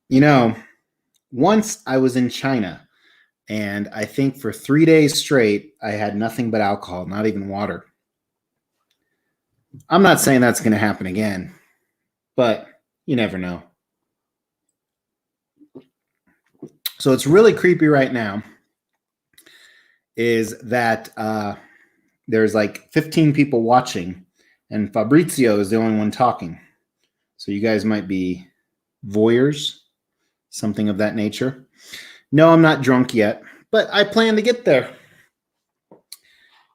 You know, once I was in China, and I think for 3 days straight, I had nothing but alcohol, not even water. I'm not saying that's going to happen again, but you never know. So it's really creepy right now is that there's like 15 people watching, and Fabrizio is the only one talking. So you guys might be voyeurs, something of that nature. No, I'm not drunk yet, but I plan to get there.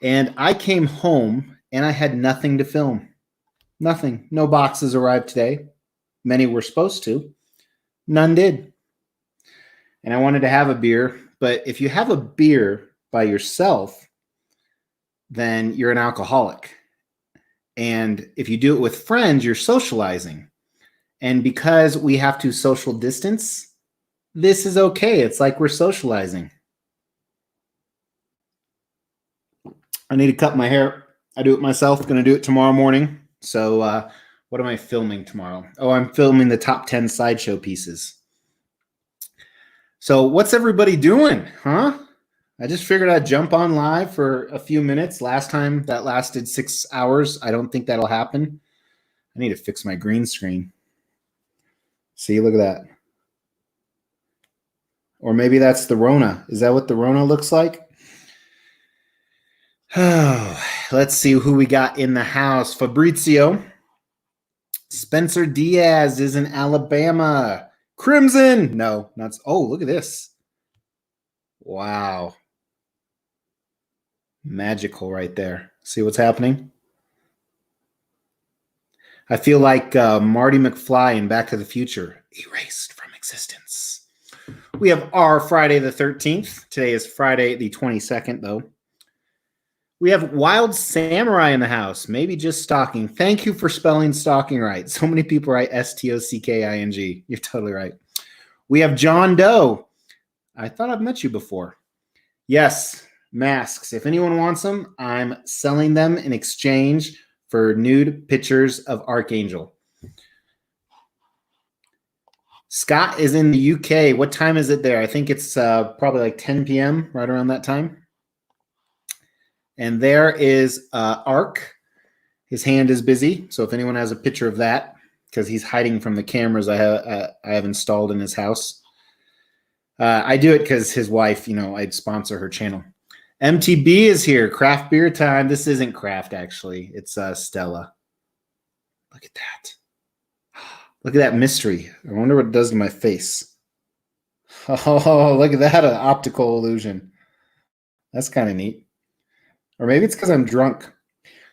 And I came home and I had nothing to film. Nothing. No boxes arrived today. Many were supposed to. None did. And I wanted to have a beer, but if you have a beer by yourself, then you're an alcoholic. And if you do it with friends, you're socializing. And because we have to social distance, this is okay. It's like we're socializing. I need to cut my hair. I do it myself. Going to do it tomorrow morning. So, what am I filming tomorrow? Oh, I'm filming the top 10 sideshow pieces. So, what's everybody doing, huh? I just figured I'd jump on live for a few minutes. Last time that lasted 6 hours. I don't think that'll happen. I need to fix my green screen. See, look at that. Or maybe that's the Rona. Is that what the Rona looks like? Oh, let's see who we got in the house. Fabrizio. Spencer Diaz is in Alabama. Crimson. No, not. Oh, look at this. Wow. Magical right there. See what's happening? I feel like Marty McFly in Back to the Future. Erased from existence. We have our Friday the 13th. Today is Friday the 22nd, though. We have Wild Samurai in the house. Maybe just stalking. Thank you for spelling stalking right. So many people write Stocking. You're totally right. We have John Doe. I thought I've met you before. Yes, masks. If anyone wants them, I'm selling them in exchange for nude pictures of Archangel. Scott is in the UK. What time is it there? I think it's probably like 10 p.m., right around that time. And there is Ark. His hand is busy. So if anyone has a picture of that, because he's hiding from the cameras I have installed in his house. I do it because his wife, I'd sponsor her channel. MTB is here. Craft beer time. This isn't craft, actually. It's Stella. Look at that. Look at that mystery. I wonder what it does to my face. Oh, look at that. An optical illusion. That's kind of neat. Or maybe it's because I'm drunk.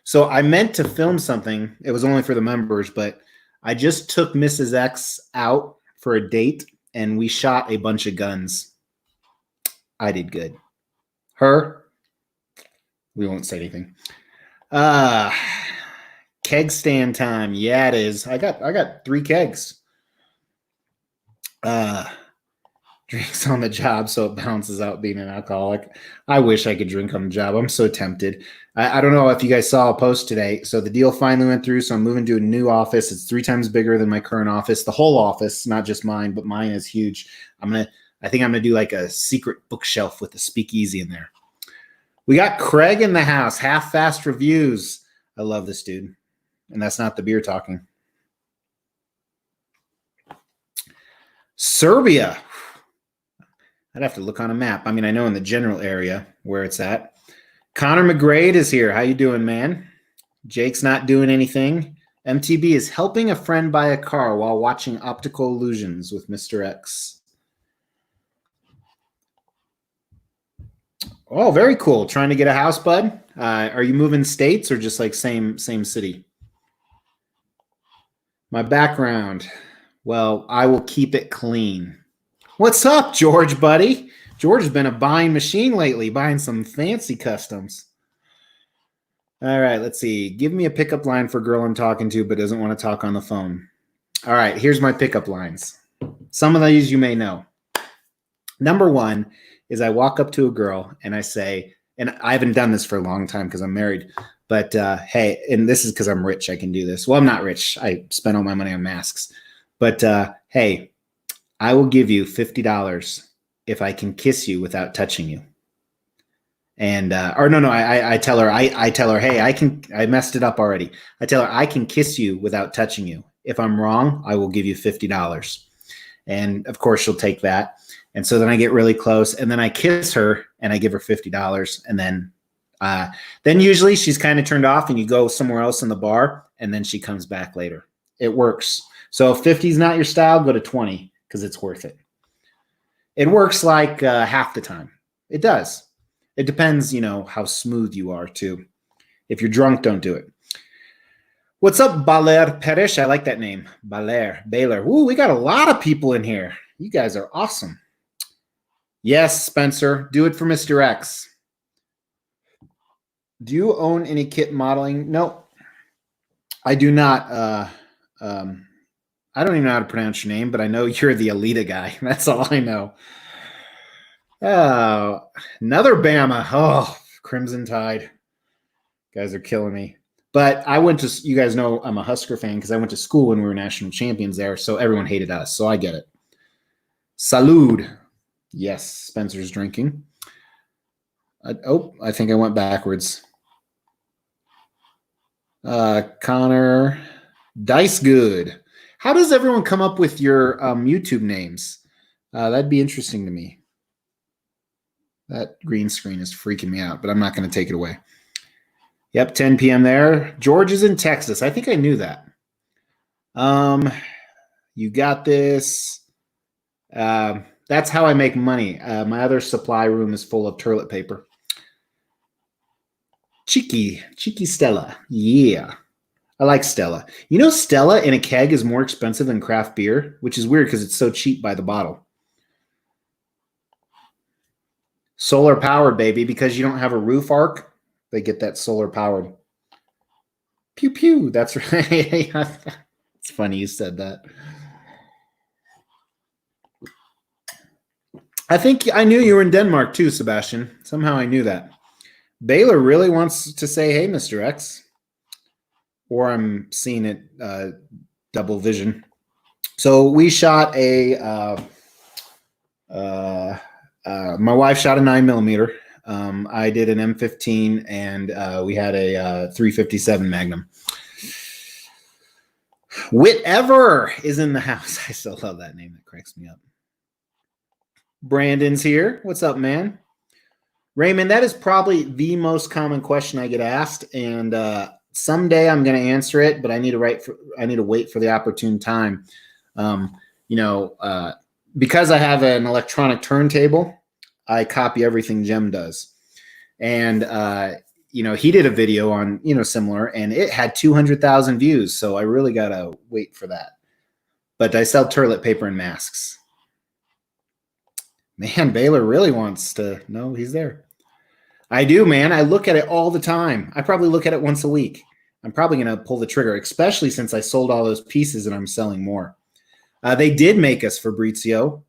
So I meant to film something. It was only for the members, but I just took Mrs. X out for a date, and we shot a bunch of guns. I did good. Her, we won't say anything. Keg stand time. Yeah, it is. I got 3 kegs. Drinks on the job, so it balances out being an alcoholic. I wish I could drink on the job. I'm so tempted. I don't know if you guys saw a post today. So the deal finally went through. So I'm moving to a new office. It's 3 times bigger than my current office. The whole office, not just mine, but mine is huge. I think I'm gonna do like a secret bookshelf with a speakeasy in there. We got Craig in the house. Half fast reviews. I love this dude. And that's not the beer talking. Serbia. I'd have to look on a map. I mean, I know in the general area where it's at. Connor McGrade is here. How you doing, man? Jake's not doing anything. MTB is helping a friend buy a car while watching Optical Illusions with Mr. X. Oh, very cool. Trying to get a house, bud? Are you moving states or just like same city? My background. Well, I will keep it clean. What's up, George, buddy? George has been a buying machine lately, buying some fancy customs. All right, let's see. Give me a pickup line for a girl I'm talking to but doesn't want to talk on the phone. All right, here's my pickup lines. Some of these you may know. Number 1 is I walk up to a girl and I say, and I haven't done this for a long time because I'm married, but hey, and this is because I'm rich, I can do this. Well, I'm not rich. I spent all my money on masks. But hey, I will give you $50 if I can kiss you without touching you. And or no, I tell her, I tell her, hey, I messed it up already. I tell her I can kiss you without touching you. If I'm wrong, I will give you $50. And of course she'll take that. And so then I get really close, and then I kiss her and I give her $50. And then usually she's kind of turned off and you go somewhere else in the bar, and then she comes back later. It works. So if 50 is not your style, go to 20 because it's worth it. It works like half the time. It does. It depends, how smooth you are too. If you're drunk, don't do it. What's up, Baler Perish? I like that name. Baler. Ooh, we got a lot of people in here. You guys are awesome. Yes, Spencer. Do it for Mr. X. Do you own any kit modeling? No, I do not. I don't even know how to pronounce your name, but I know you're the Alita guy. That's all I know. Oh, another Bama. Oh, Crimson Tide. Guys are killing me. But you guys know I'm a Husker fan because I went to school when we were national champions there, so everyone hated us, so I get it. Salud. Yes, Spencer's drinking. I think I went backwards. Connor. Dice Good. How does everyone come up with your YouTube names? That'd be interesting to me. That green screen is freaking me out, but I'm not going to take it away. Yep, 10 p.m. there. George is in Texas. I think I knew that. You got this. That's how I make money. My other supply room is full of toilet paper. Cheeky Stella. Yeah. I like Stella. Stella in a keg is more expensive than craft beer, which is weird because it's so cheap by the bottle. Solar powered, baby, because you don't have a roof arc. They get that solar powered. Pew, pew. That's right. It's funny you said that. I think I knew you were in Denmark too, Sebastian. Somehow I knew that. Baylor really wants to say, hey, Mr. X. Or I'm seeing it double vision. So we shot my wife shot a 9mm. I did an M15, and we had a 357 Magnum. Whatever is in the house. I still love that name. That cracks me up. Brandon's here. What's up, man? Raymond, that is probably the most common question I get asked, and someday I'm going to answer it, but I need to wait for the opportune time. Because I have an electronic turntable, I copy everything Jem does. And, he did a video on, similar, and it had 200,000 views. So I really got to wait for that. But I sell toilet paper and masks. Man, Baylor really wants to know he's there. I do, man. I look at it all the time. I probably look at it once a week. I'm probably going to pull the trigger, especially since I sold all those pieces and I'm selling more. They did make us Fabrizio.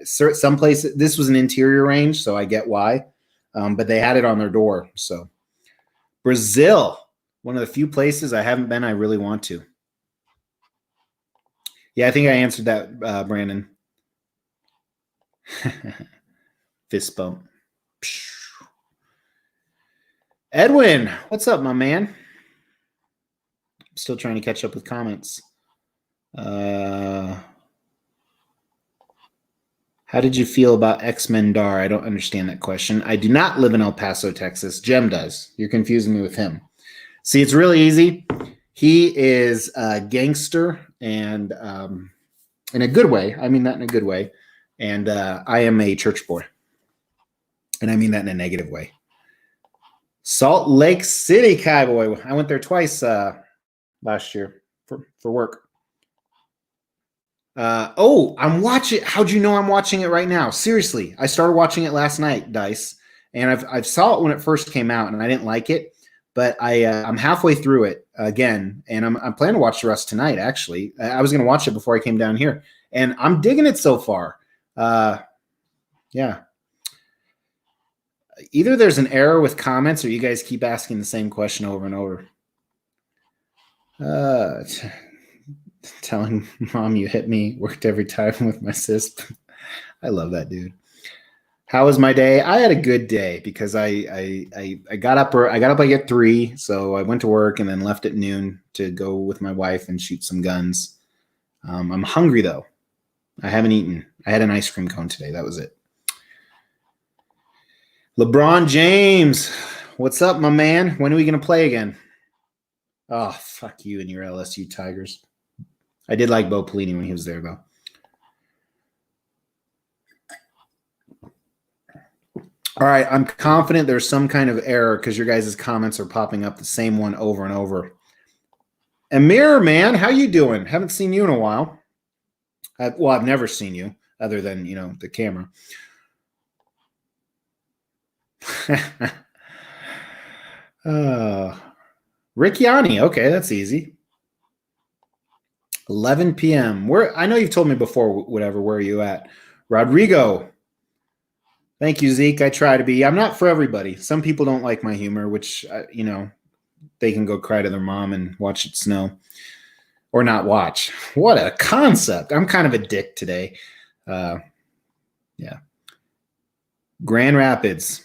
Some places, this was an interior range, so I get why. But they had it on their door. So Brazil, one of the few places I haven't been, I really want to. Yeah, I think I answered that, Brandon. Fist bump. Edwin, what's up, my man? I'm still trying to catch up with comments. How did you feel about X-Men Dar? I don't understand that question. I do not live in El Paso, Texas. Jem does. You're confusing me with him. See, it's really easy. He is a gangster, and in a good way. I mean that in a good way. And I am a church boy. And I mean that in a negative way. Salt Lake City, Cowboy. I went there twice last year for work. I'm watching. How'd you know I'm watching it right now? Seriously, I started watching it last night, Dice, and I've saw it when it first came out, and I didn't like it, but I'm halfway through it again, and I'm planning to watch the rest tonight. Actually, I was going to watch it before I came down here, and I'm digging it so far. Yeah. Either there's an error with comments, or you guys keep asking the same question over and over. telling mom you hit me worked every time with my sis. I love that dude. How was my day? I had a good day because I got up like at 3, so I went to work and then left at noon to go with my wife and shoot some guns. I'm hungry though. I haven't eaten. I had an ice cream cone today. That was it. LeBron James, what's up, my man? When are we gonna play again? Oh, fuck you and your LSU Tigers. I did like Bo Pelini when he was there though. All right, I'm confident there's some kind of error because your guys' comments are popping up the same one over and over. Amir, man, how you doing? Haven't seen you in a while. I've never seen you other than, the camera. Rick Yanni. Okay, that's easy. 11 p.m. I know you've told me before, whatever, where are you at? Rodrigo. Thank you, Zeke. I try to be. I'm not for everybody. Some people don't like my humor, which, they can go cry to their mom and watch it snow. Or not watch. What a concept. I'm kind of a dick today. Yeah. Grand Rapids.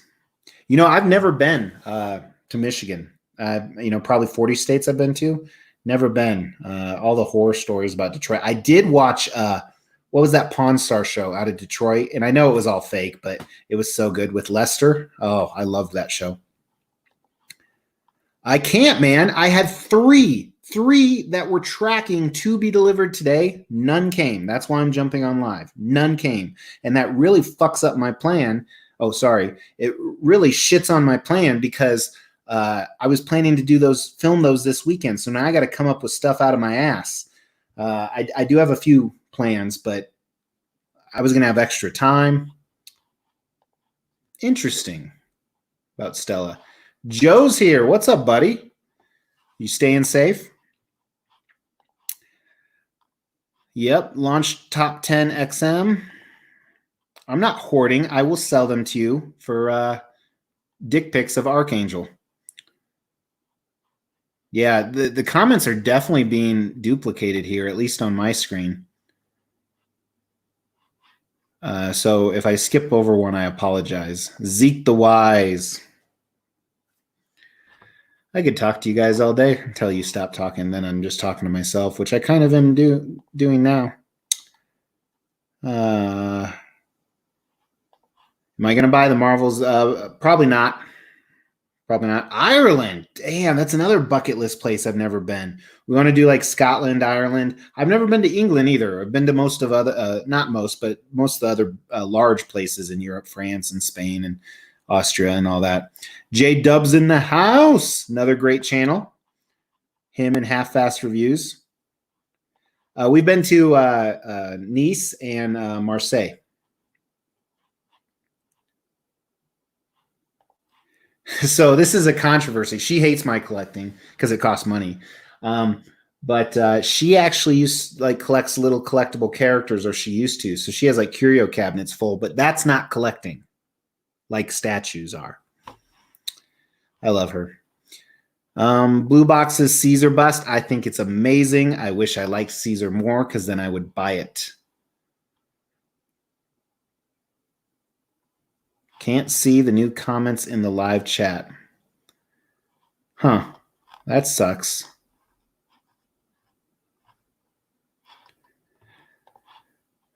I've never been to Michigan. Probably 40 states I've been to. Never been. All the horror stories about Detroit. I did watch what was that Pawn Star show out of Detroit? And I know it was all fake, but it was so good with Lester. Oh, I loved that show. I can't, man. I had three that were tracking to be delivered today. None came. That's why I'm jumping on live. None came. And that really fucks up my plan. Oh, sorry. It really shits on my plan because I was planning to film those this weekend. So now I got to come up with stuff out of my ass. I do have a few plans, but I was going to have extra time. Interesting about Stella. Joe's here. What's up, buddy? You staying safe? Yep. Launched Top 10 XM. I'm not hoarding. I will sell them to you for dick pics of Archangel. Yeah, the comments are definitely being duplicated here, at least on my screen. So if I skip over one, I apologize. Zeke the Wise. I could talk to you guys all day until you stop talking. Then I'm just talking to myself, which I kind of am doing now. Am I going to buy the Marvels? Probably not. Probably not. Ireland. Damn, that's another bucket list place I've never been. We want to do like Scotland, Ireland. I've never been to England either. I've been to most of other, not most, but most of the other large places in Europe, France and Spain and Austria and all that. J Dubs in the house. Another great channel. Him and Half Fast Reviews. We've been to Nice and Marseille. So this is a controversy. She hates my collecting because it costs money. But she actually collects little collectible characters, or she used to. So she has like curio cabinets full, but that's not collecting like statues are. I love her. Blue Box's Caesar bust. I think it's amazing. I wish I liked Caesar more because then I would buy it. Can't see the new comments in the live chat. Huh. That sucks.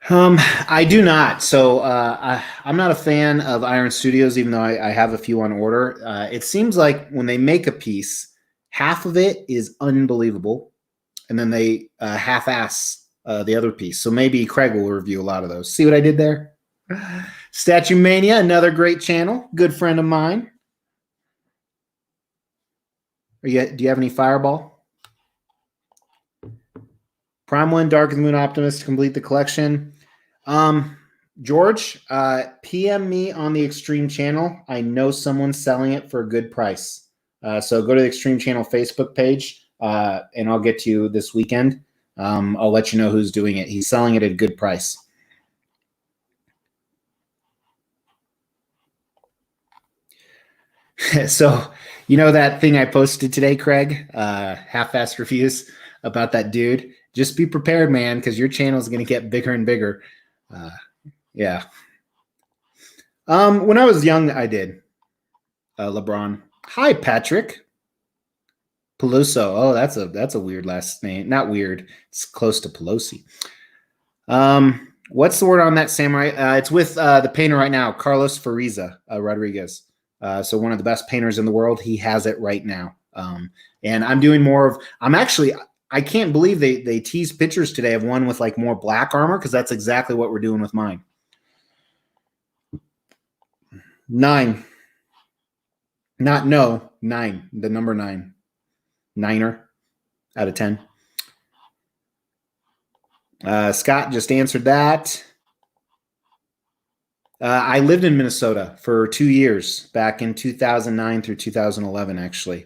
I do not. So I'm not a fan of Iron Studios, even though I have a few on order. It seems like when they make a piece, half of it is unbelievable, and then they half-ass the other piece. So maybe Craig will review a lot of those. See what I did there? Statue Mania, another great channel. Good friend of mine. Do you have any Fireball? Prime 1, Dark of the Moon Optimist to complete the collection. George, PM me on the Extreme channel. I know someone's selling it for a good price. So go to the Extreme channel Facebook page, and I'll get to you this weekend. I'll let you know who's doing it. He's selling it at a good price. So, that thing I posted today, Craig, Half-Fast Reviews, about that dude. Just be prepared, man, because your channel is going to get bigger and bigger. Yeah. When I was young, I did. LeBron. Hi, Patrick. Peluso. Oh, that's a weird last name. Not weird. It's close to Pelosi. What's the word on that, Samurai? It's with the painter right now, Carlos Fariza Rodriguez. So one of the best painters in the world. He has it right now. And I'm doing more of. I can't believe they teased pictures today of one with like more black armor because that's exactly what we're doing with mine. 9. Not no, 9. The number 9. Niner out of 10. Scott just answered that. I lived in Minnesota for 2 years, back in 2009 through 2011, actually.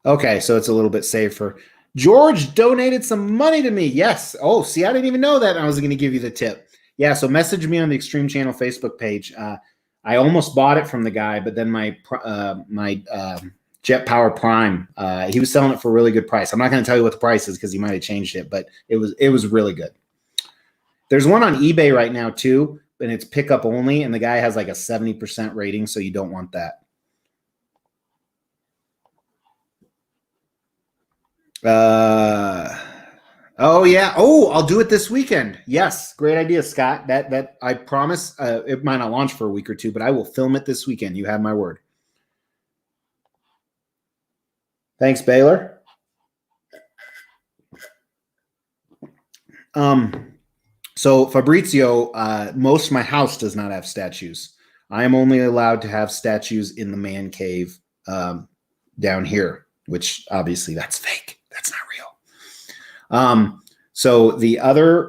Okay, so it's a little bit safer. George donated some money to me. Yes. Oh, see, I didn't even know that I was going to give you the tip. Yeah, so message me on the Extreme Channel Facebook page. I almost bought it from the guy, but then my Jet Power Prime, he was selling it for a really good price. I'm not going to tell you what the price is because he might have changed it, but it was really good. There's one on eBay right now too, and it's pickup only, and the guy has like a 70% rating, so you don't want that. Oh yeah. Oh, I'll do it this weekend. Yes, great idea, Scott. That I promise. It might not launch for a week or two, but I will film it this weekend. You have my word. Thanks, Baylor. So Fabrizio, most of my house does not have statues. I am only allowed to have statues in the man cave down here, which obviously that's fake. That's not real. So the other,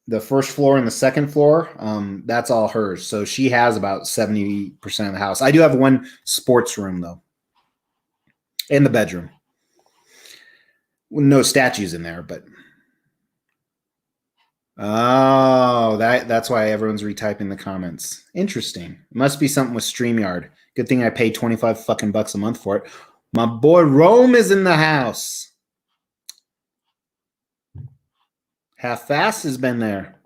the first floor and the second floor, that's all hers. So she has about 70% of the house. I do have one sports room though, in the bedroom. No statues in there, but oh, that's why everyone's retyping the comments. Interesting. It must be something with StreamYard. Good thing I paid 25 fucking bucks a month for it. My boy Rome is in the house. Half Fast has been there.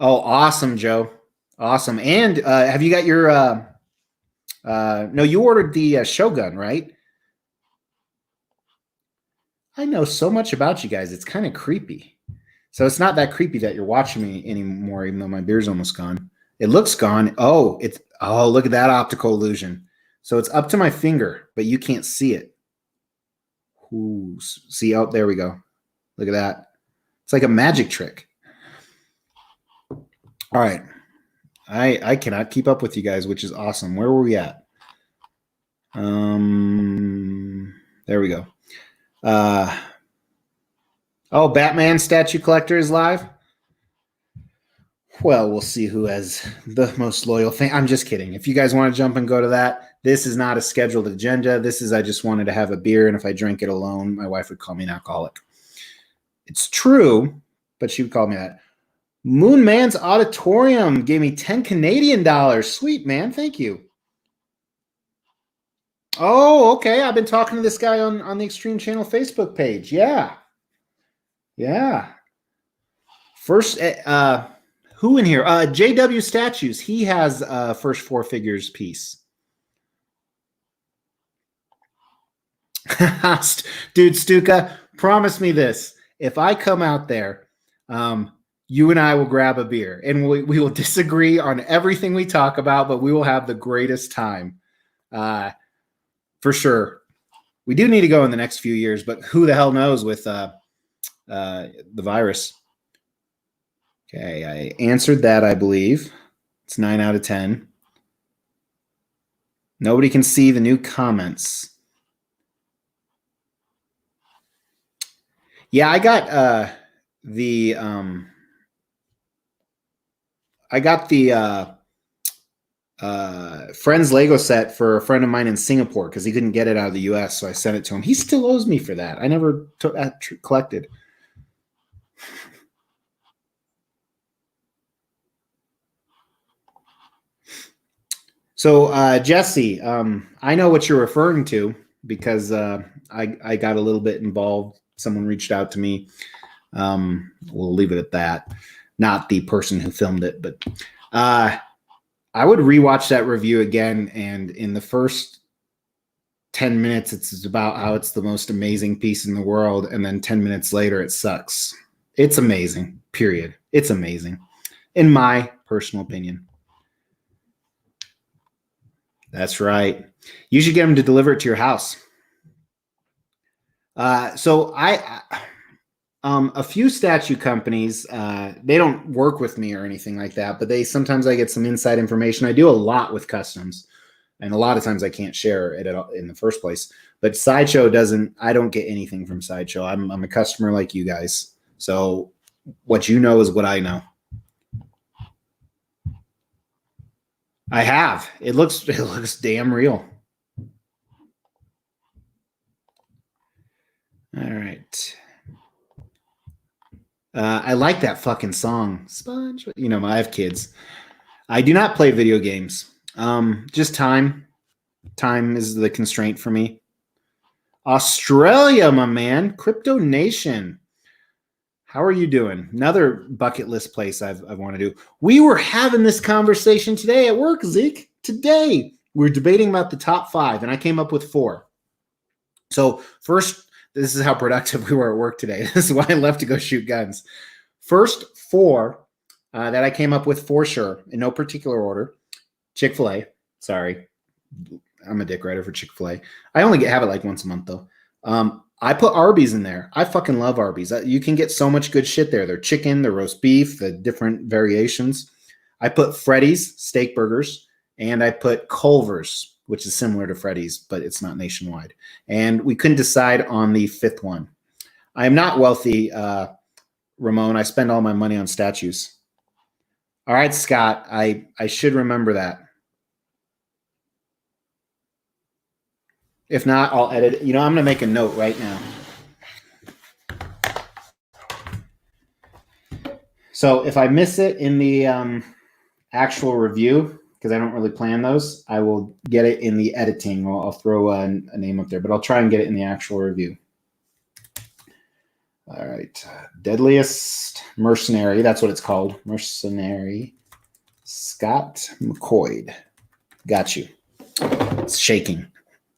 Oh, awesome, Joe. Awesome. And have you got your no, you ordered the Shogun, right? I know so much about you guys. It's kind of creepy. So it's not that creepy that you're watching me anymore, even though my beard's almost gone. It looks gone. Oh, look at that optical illusion. So it's up to my finger, but you can't see it. Ooh, see, oh, there we go. Look at that. It's like a magic trick. All right. I cannot keep up with you guys, which is awesome. Where were we at? There we go. Oh, Batman statue collector is live. Well, we'll see who has the most loyal thing. I'm just kidding. If you guys want to jump and go to that, this is not a scheduled agenda. This is I just wanted to have a beer, and if I drank it alone, my wife would call me an alcoholic. It's true, but she would call me that. Moon Man's Auditorium gave me 10 Canadian dollars. Sweet, man. Thank you. Oh, okay. I've been talking to this guy on the Extreme Channel Facebook page. Yeah. Yeah. First, who in here? JW Statues. He has first four figures piece. Dude, Stuka, promise me this. If I come out there, you and I will grab a beer and we will disagree on everything we talk about, but we will have the greatest time. For sure. We do need to go in the next few years, but who the hell knows with the virus. Okay, I answered that, I believe. It's 9 out of 10. Nobody can see the new comments. Yeah, I got the Friends Lego set for a friend of mine in Singapore because he couldn't get it out of the US, so I sent it to him. He still owes me for that. I never collected. So Jesse, I know what you're referring to. because I got a little bit involved. Someone reached out to me. We'll leave it at that. Not the person who filmed it, but I would rewatch that review again. And in the first 10 minutes, it's about how it's the most amazing piece in the world. And then 10 minutes later, it sucks. It's amazing, period. It's amazing, in my personal opinion. That's right. You should get them to deliver it to your house. So a few statue companies, they don't work with me or anything like that, but sometimes I get some inside information. I do a lot with customs, and a lot of times I can't share it in the first place. But Sideshow I don't get anything from Sideshow. I'm a customer like you guys. So what you know is what I know. I have. It looks damn real. All right. I like that fucking song, Sponge. You know, I have kids. I do not play video games. Just time. Time is the constraint for me. Australia, my man. Crypto Nation. How are you doing? Another bucket list place I want to do. We were having this conversation today at work, Zeke. Today, we were debating about the top 5, and I came up with 4. So first, this is how productive we were at work today. This is why I left to go shoot guns. First 4 that I came up with for sure, in no particular order. Chick-fil-A. Sorry. I'm a dick writer for Chick-fil-A. I only have it like once a month, though. I put Arby's in there. I fucking love Arby's. You can get so much good shit there. Their chicken, their roast beef, the different variations. I put Freddy's steak burgers, and I put Culver's, which is similar to Freddy's, but it's not nationwide. And we couldn't decide on the 5th one. I am not wealthy, Ramon. I spend all my money on statues. All right, Scott. I should remember that. If not, I'll edit it. You know, I'm going to make a note right now. So if I miss it in the actual review, because I don't really plan those, I will get it in the editing. I'll throw a name up there, but I'll try and get it in the actual review. All right. Deadliest Mercenary. That's what it's called. Mercenary. Scott McCoy. Got you. It's shaking.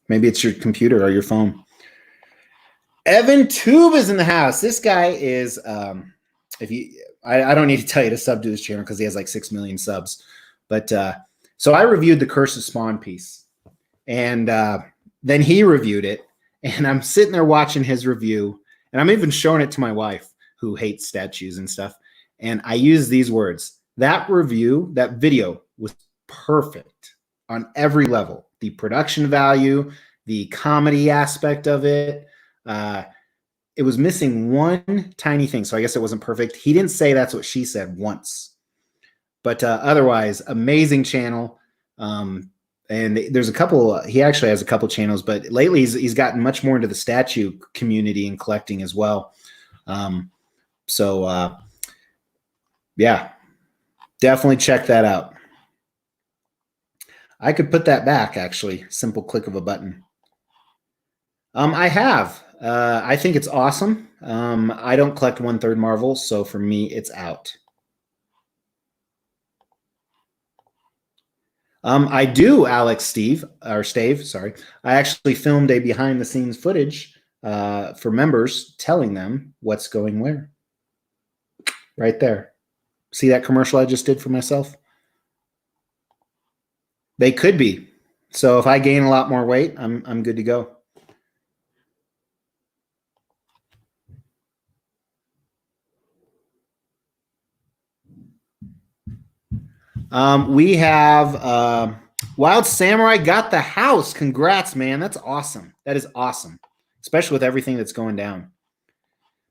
Maybe it's your computer or your phone. Evan Tube is in the house. This guy is, I don't need to tell you to sub to this channel because he has like 6 million subs. But so I reviewed the Curse of Spawn piece, and then he reviewed it, and I'm sitting there watching his review, and I'm even showing it to my wife who hates statues and stuff. And I use these words. That video was perfect on every level. The production value, the comedy aspect of it. It was missing one tiny thing. So I guess it wasn't perfect. He didn't say that's what she said once. But otherwise, amazing channel. And there's a couple, he actually has a couple channels, but lately he's gotten much more into the statue community and collecting as well. Yeah, definitely check that out. I could put that back, actually. Simple click of a button. I have. I think it's awesome. I don't collect 1/3 Marvel, so for me, it's out. I do, Stave, sorry. I actually filmed a behind-the-scenes footage for members telling them what's going where. Right there. See that commercial I just did for myself? They could be. So if I gain a lot more weight, I'm good to go. We have Wild Samurai got the house. Congrats, man. That's awesome. That is awesome, especially with everything that's going down.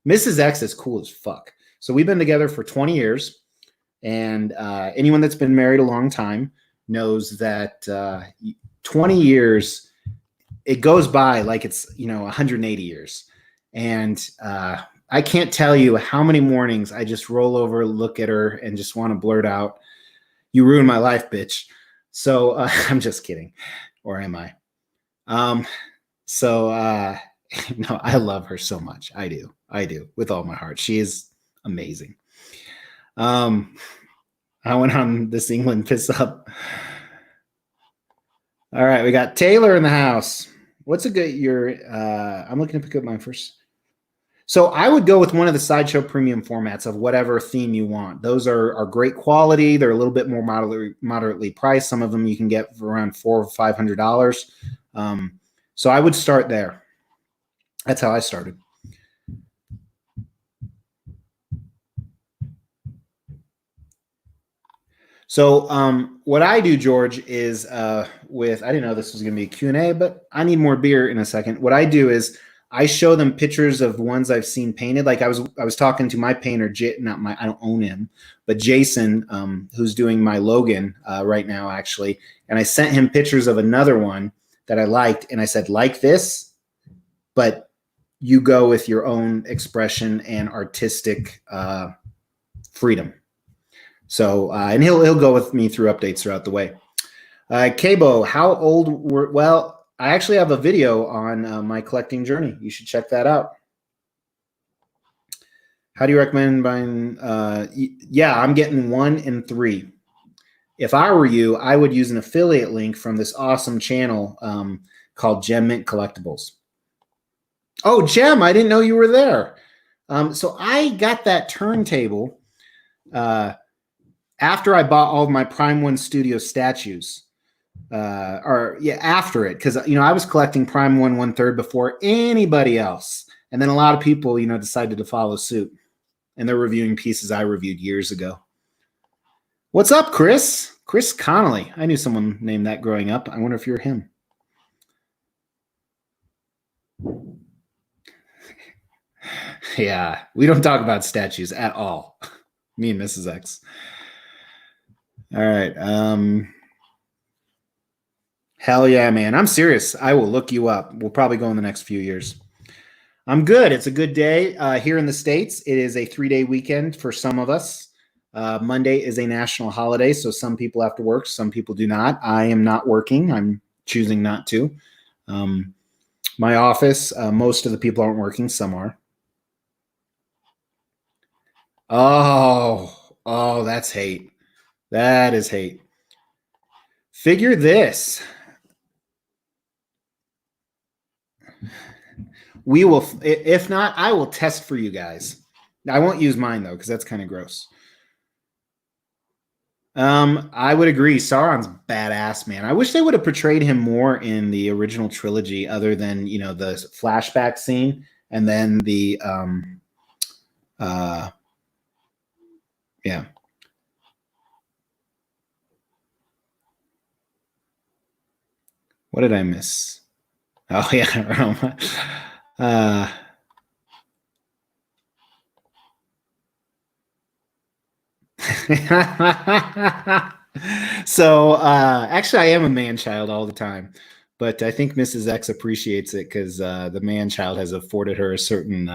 Mrs. X is cool as fuck. So we've been together for 20 years, and anyone that's been married a long time knows that 20 years, it goes by like it's, 180 years. And I can't tell you how many mornings I just roll over, look at her, and just want to blurt out, "You ruined my life, bitch." So I'm just kidding. Or am I? So no, I love her so much. I do with all my heart. She is amazing. I went on this England piss up. All right, we got Taylor in the house. What's a good I'm looking to pick up mine first. So I would go with one of the Sideshow premium formats of whatever theme you want. Those are great quality. They're a little bit more moderately priced. Some of them you can get for around $400 or $500. So I would start there. That's how I started. So what I do, George, is I didn't know this was going to be a Q&A, but I need more beer in a second. What I do is I show them pictures of ones I've seen painted. Like I was talking to my painter, I don't own him, but Jason, who's doing my Logan right now, actually. And I sent him pictures of another one that I liked. And I said, like this, but you go with your own expression and artistic freedom. So, and he'll go with me through updates throughout the way. Cabo, how old were, well, I actually have a video on my collecting journey. You should check that out. How do you recommend buying? Yeah, I'm getting 1 and 3. If I were you, I would use an affiliate link from this awesome channel called Gem Mint Collectibles. Oh, Gem, I didn't know you were there. So I got that turntable after I bought all of my Prime 1 Studio statues. After it, because I was collecting Prime 1 1/3 before anybody else, and then a lot of people decided to follow suit, and they're reviewing pieces I reviewed years ago. What's up, Chris Connolly? I knew someone named that growing up. I wonder if you're him. Yeah, we don't talk about statues at all. Me and Mrs. X. All right. Hell yeah, man. I'm serious. I will look you up. We'll probably go in the next few years. I'm good. It's a good day here in the States. It is a 3-day weekend for some of us. Monday is a national holiday, so some people have to work. Some people do not. I am not working. I'm choosing not to. My office, most of the people aren't working. Some are. Oh, that's hate. That is hate. Figure this. We will, if not, I will test for you guys. I won't use mine though, because that's kind of gross. I would agree. Sauron's badass, man. I wish they would have portrayed him more in the original trilogy, other than the flashback scene and then the yeah. What did I miss? Oh yeah. So actually I am a man child all the time, but I think Mrs. X appreciates it because the man child has afforded her a certain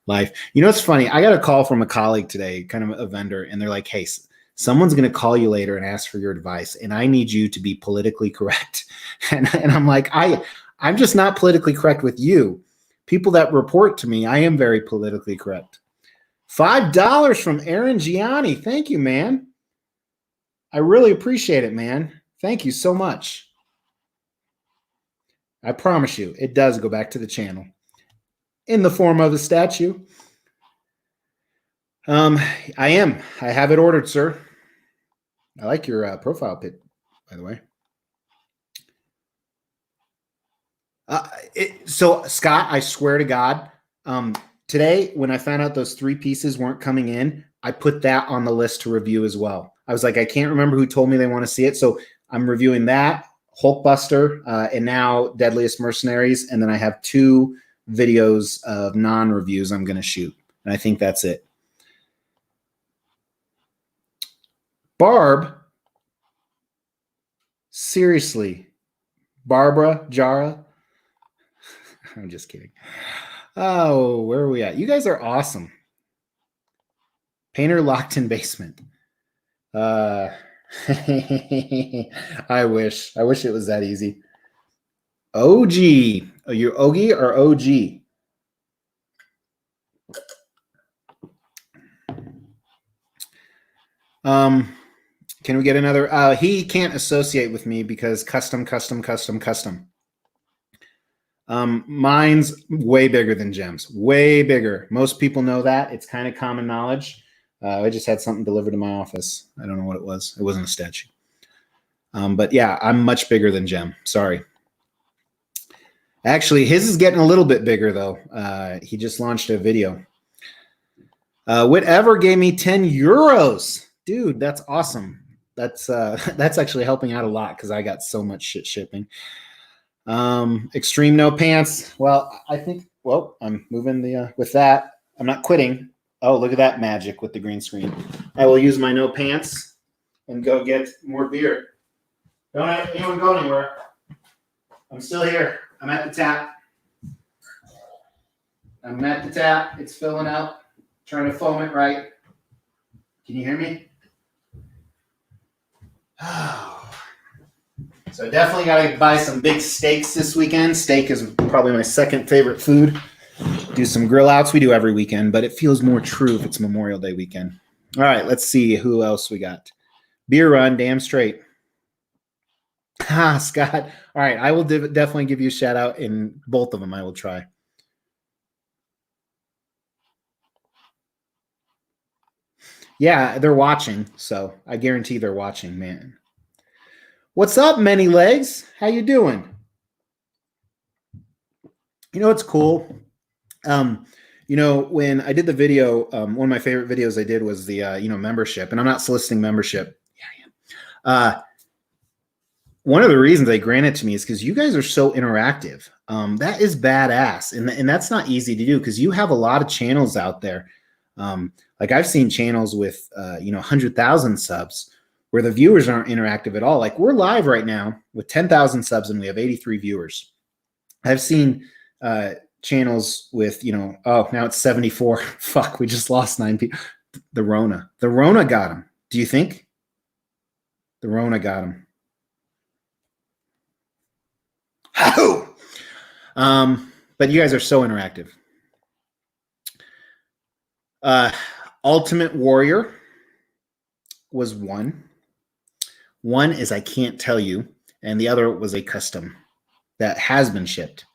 life. It's funny, I got a call from a colleague today, kind of a vendor, and they're like, hey, someone's going to call you later and ask for your advice, and I need you to be politically correct. And I'm like, I'm just not politically correct with you. People that report to me, I am very politically correct. $5 from Aaron Gianni. Thank you, man. I really appreciate it, man. Thank you so much. I promise you, it does go back to the channel in the form of a statue. I have it ordered, sir. I like your profile pic, by the way. So, Scott, I swear to God, today, when I found out those 3 pieces weren't coming in, I put that on the list to review as well. I was like, I can't remember who told me they want to see it. So I'm reviewing that, Hulkbuster, and now Deadliest Mercenaries. And then I have 2 videos of non-reviews I'm going to shoot. And I think that's it. Barb, seriously, Barbara, Jara. I'm just kidding. Oh, where are we at? You guys are awesome. Painter locked in basement. I wish it was that easy. OG. Are you Ogie or OG? Can we get another? He can't associate with me because custom. Mine's way bigger than Jem's. Way bigger. Most people know that. It's kind of common knowledge. I just had something delivered to my office. I don't know what it was. It wasn't a statue. But yeah, I'm much bigger than Jem. Sorry. Actually, his is getting a little bit bigger though. He just launched a video. Whatever gave me 10 euros. Dude, that's awesome. That's actually helping out a lot because I got so much shit shipping. Extreme no pants. Well, I think, well, I'm moving the with that. I'm not quitting. Oh, look at that magic with the green screen. I will use my no pants and go get more beer. Don't have anyone go anywhere. I'm still here. I'm at the tap. I'm at the tap. It's filling up. Trying to foam it right. Can you hear me? So definitely got to buy some big steaks this weekend. Steak is probably my second favorite food. Do some grill outs. We do every weekend, but it feels more true if it's Memorial Day weekend. All right, let's see who else we got. Beer run, damn straight. Scott. All right, I will definitely give you a shout out in both of them. I will try. Yeah, they're watching, so I guarantee they're watching, man. What's up, Many Legs? How you doing? You know what's cool? When I did the video, one of my favorite videos I did was the membership, and I'm not soliciting membership. Yeah. One of the reasons they granted to me is because you guys are so interactive. That is badass, and that's not easy to do because you have a lot of channels out there. Like I've seen channels with 100,000 subs where the viewers aren't interactive at all. Like we're live right now with 10,000 subs and we have 83 viewers. I've seen channels with now it's 74. Fuck, we just lost 9 people. The Rona got him. Do you think the Rona got him? But you guys are so interactive. Ultimate Warrior was one. One is I can't tell you, and the other was a custom that has been shipped.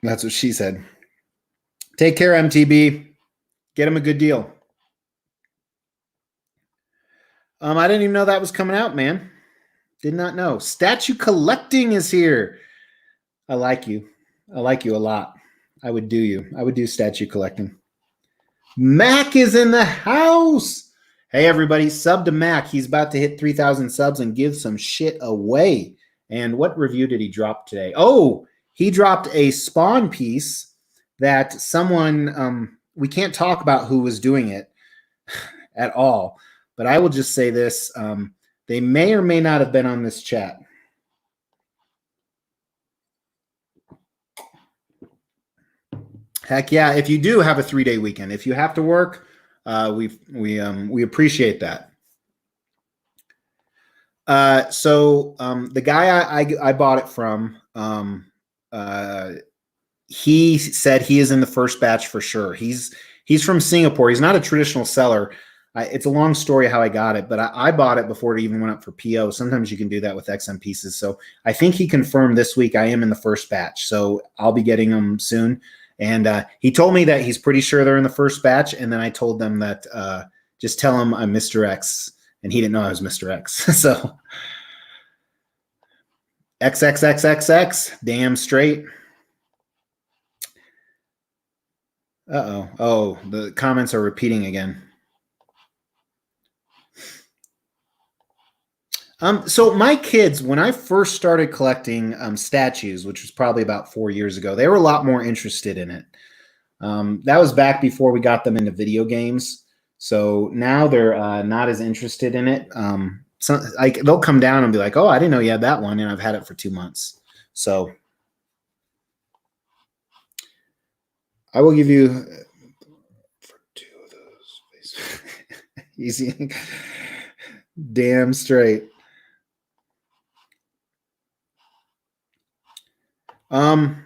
That's what she said. Take care, MTB. Get him a good deal. I didn't even know that was coming out, man. Did not know. Statue collecting is here. I like you. I like you a lot. I would do you. I would do statue collecting. Mac is in the house. Hey, everybody, sub to Mac. He's about to hit 3,000 subs and give some shit away. And what review did he drop today? Oh, he dropped a Spawn piece that someone, we can't talk about who was doing it at all, but I will just say this. They may or may not have been on this chat. Heck yeah! If you do have a 3-day weekend, if you have to work, we appreciate that. So the guy I bought it from, he said he is in the first batch for sure. He's from Singapore. He's not a traditional seller. It's a long story how I got it, but I bought it before it even went up for PO. Sometimes you can do that with XM pieces. So I think he confirmed this week I am in the first batch. So I'll be getting them soon. And he told me that he's pretty sure they're in the first batch. And then I told them that just tell him I'm Mr. X. And he didn't know I was Mr. X. So XXXXX, damn straight. Uh-oh. Oh, the comments are repeating again. So my kids, when I first started collecting statues, which was probably about 4 years ago, they were a lot more interested in it. That was back before we got them into video games. So now they're not as interested in it. So they'll come down and be like, "Oh, I didn't know you had that one," and I've had it for 2 months. So I will give you for 2 of those. Easy, damn straight. Um,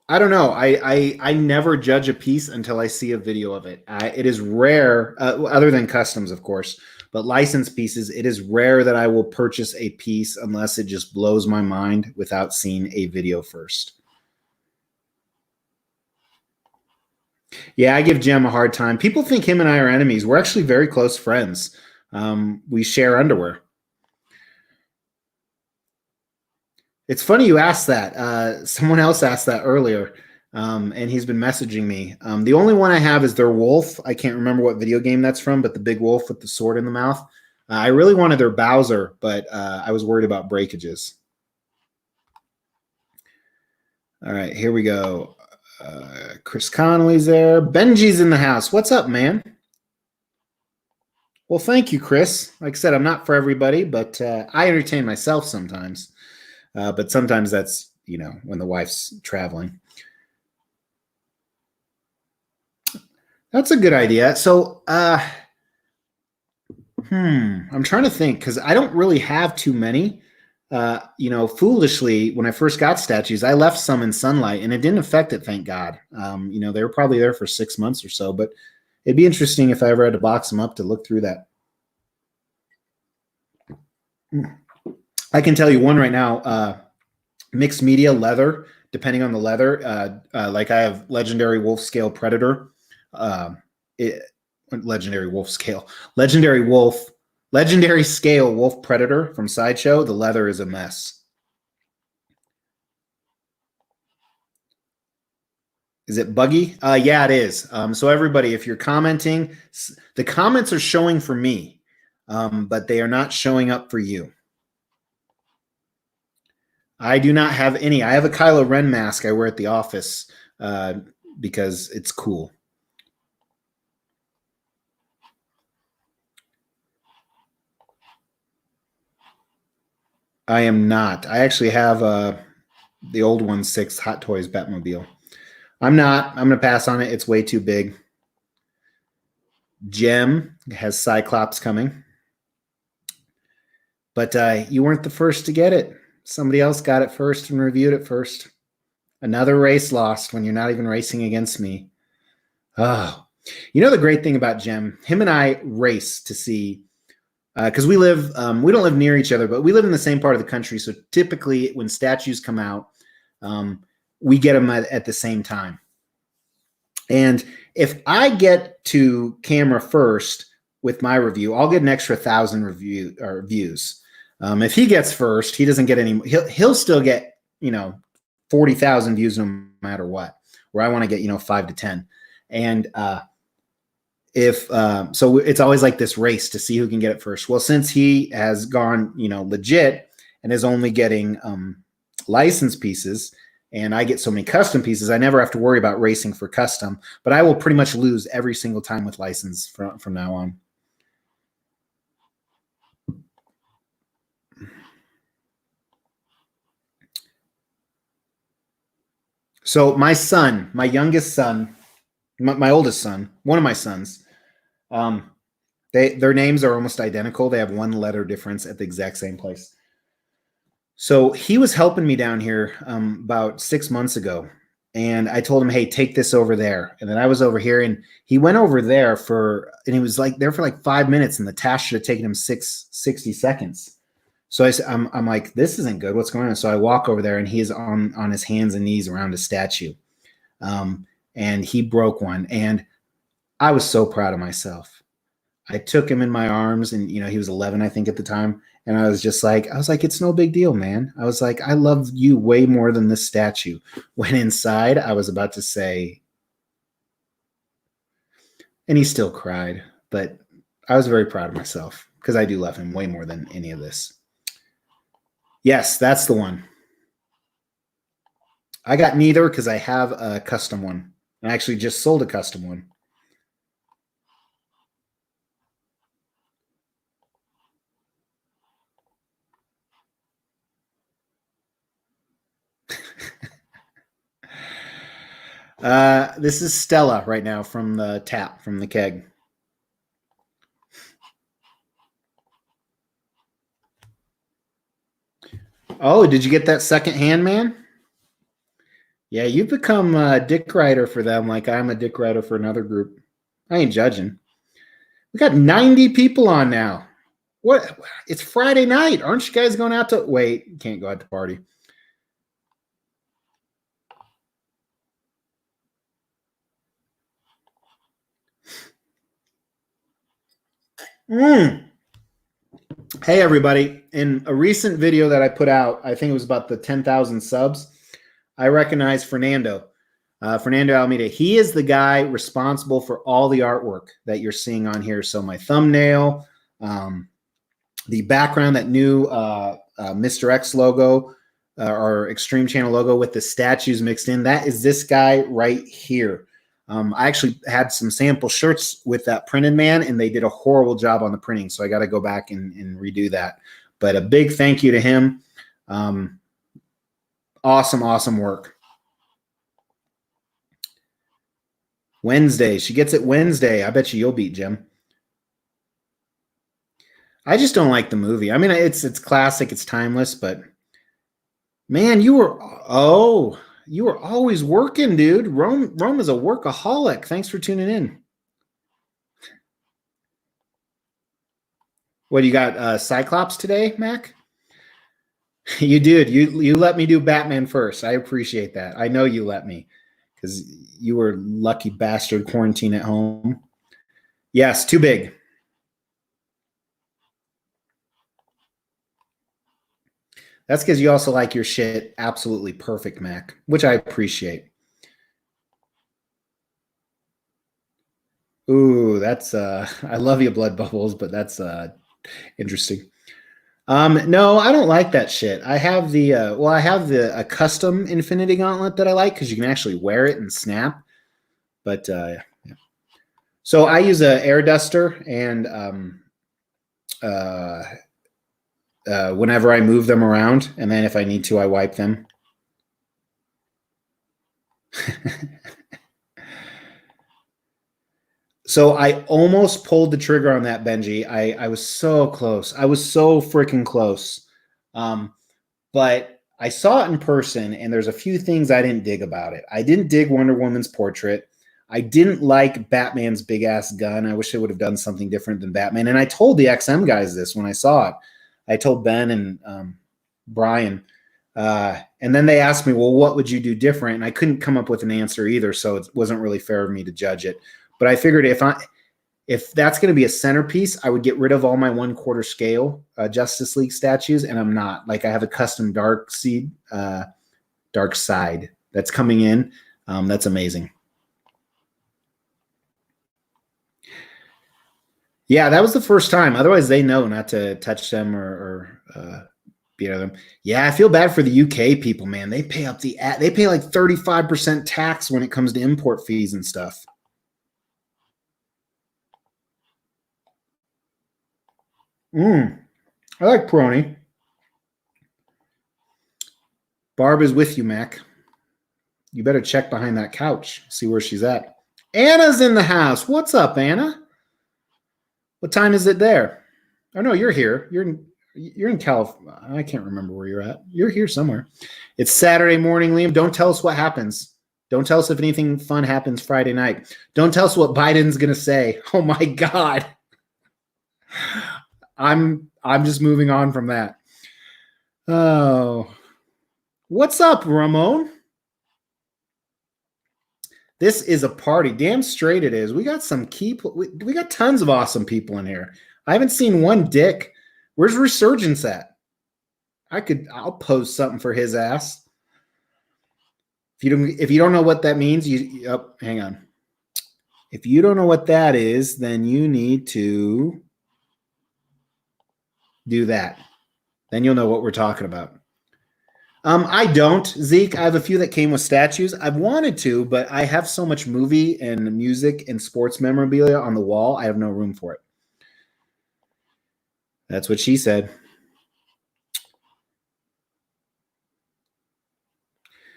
I don't know. I never judge a piece until I see a video of it. It is rare, other than customs, of course, but licensed pieces. It is rare that I will purchase a piece unless it just blows my mind without seeing a video first. Yeah, I give Jem a hard time. People think him and I are enemies. We're actually very close friends. We share underwear. It's funny you asked that. Someone else asked that earlier, and he's been messaging me. The only one I have is their wolf. I can't remember what video game that's from, but the big wolf with the sword in the mouth. I really wanted their Bowser, but I was worried about breakages. All right, here we go. Chris Connolly's there. Benji's in the house. What's up, man? Well, thank you, Chris. Like I said, I'm not for everybody, but I entertain myself sometimes. But sometimes that's, when the wife's traveling. That's a good idea. So, I'm trying to think because I don't really have too many. Foolishly, when I first got statues, I left some in sunlight and it didn't affect it, thank God. They were probably there for 6 months or so, but it'd be interesting if I ever had to box them up to look through that. I can tell you one right now, mixed media leather, depending on the leather. Like I have legendary wolf scale predator, legendary wolf scale, legendary scale wolf predator from Sideshow. The leather is a mess. Is it buggy? Yeah, it is. So everybody, if you're commenting, the comments are showing for me, but they are not showing up for you. I do not have any. I have a Kylo Ren mask I wear at the office because it's cool. I am not. I actually have the old 1/6 Hot Toys Batmobile. I'm not. I'm going to pass on it. It's way too big. Gem has Cyclops coming. But you weren't the first to get it. Somebody else got it first and reviewed it first. Another race lost when you're not even racing against me. Oh, the great thing about Gem, him and I race to see, because we don't live near each other, but we live in the same part of the country. So typically when statues come out, we get them at the same time. And if I get to camera first with my review, I'll get an extra 1,000 views. If he gets first, he doesn't get any. He'll still get 40,000 views no matter what. Where I want to get 5 to 10, and so it's always like this race to see who can get it first. Well, since he has gone legit and is only getting licensed pieces, and I get so many custom pieces, I never have to worry about racing for custom. But I will pretty much lose every single time with license from now on. So my son, my youngest son, my oldest son, one of my sons, their names are almost identical. They have one letter difference at the exact same place. So he was helping me down here about 6 months ago. And I told him, hey, take this over there. And then I was over here and he went over there and he was like there for like 5 minutes and the task should have taken him 60 seconds. So I'm like, this isn't good. What's going on? So I walk over there and he's on his hands and knees around a statue. And he broke one. And I was so proud of myself. I took him in my arms and, he was 11, I think at the time. And I was like, it's no big deal, man. I was like, I love you way more than this statue. When inside, I was about to say, and he still cried, but I was very proud of myself because I do love him way more than any of this. Yes, that's the one. I got neither because I have a custom one. I actually just sold a custom one. This is Stella right now from the tap, from the keg. Oh, did you get that second hand, man? Yeah, you've become a dick writer for them like I'm a dick writer for another group. I ain't judging. We got 90 people on now. What? It's Friday night. Aren't you guys going out to wait? Can't go out to party. Hey, everybody. In a recent video that I put out, I think it was about the 10,000 subs, I recognize Fernando. Fernando Almeida. He is the guy responsible for all the artwork that you're seeing on here. So my thumbnail, the background, that new Mr. X logo, or Extreme Channel logo with the statues mixed in, that is this guy right here. I actually had some sample shirts with that printed man, and they did a horrible job on the printing. So I got to go back and redo that. But a big thank you to him. Awesome work. Wednesday. She gets it Wednesday. I bet you'll beat Jim. I just don't like the movie. I mean, it's classic. It's timeless. But, man, you were always working, dude. Rome is a workaholic. Thanks for tuning in. What, you got Cyclops today, Mac? You did. You let me do Batman first. I appreciate that. I know you let me, because you were lucky bastard quarantine at home. Yes, too big. That's because you also like your shit absolutely perfect, Mac, which I appreciate. Ooh, that's I love you, Blood Bubbles, but that's interesting. No, I don't like that shit. I have the a custom Infinity Gauntlet that I like because you can actually wear it and snap. But yeah. So I use a air duster, and whenever I move them around, and then if I need to, I wipe them. So I almost pulled the trigger on that, Benji. I was so close. I was so freaking close. But I saw it in person, and there's a few things I didn't dig about it. I didn't dig Wonder Woman's portrait. I didn't like Batman's big ass gun. I wish they would have done something different than Batman. And I told the XM guys this when I saw it. I told Ben and Brian. And then they asked me, well, what would you do different? And I couldn't come up with an answer either, so it wasn't really fair of me to judge it. But I figured if that's going to be a centerpiece, I would get rid of all my 1/4 scale Justice League statues, and I'm not. Like, I have a custom Dark Side that's coming in. That's amazing. Yeah, that was the first time. Otherwise, they know not to touch them or beat them. Yeah, I feel bad for the UK people, man. They pay like 35% tax when it comes to import fees and stuff. I like Peroni. Barb is with you, Mac. You better check behind that couch, see where she's at. Anna's in the house. What's up, Anna? What time is it there? Oh no, you're here. You're in California. I can't remember where you're at. You're here somewhere. It's Saturday morning, Liam. Don't tell us what happens. Don't tell us if anything fun happens Friday night. Don't tell us what Biden's gonna say. Oh my God. I'm just moving on from that. Oh, what's up, Ramon? This is a party. Damn straight it is. We got some we got tons of awesome people in here. I haven't seen one dick. Where's Resurgence at? I'll post something for his ass. If you don't know what that means, hang on. If you don't know what that is, then you need to do that. Then you'll know what we're talking about. I don't, Zeke. I have a few that came with statues. I've wanted to, but I have so much movie and music and sports memorabilia on the wall. I have no room for it. That's what she said.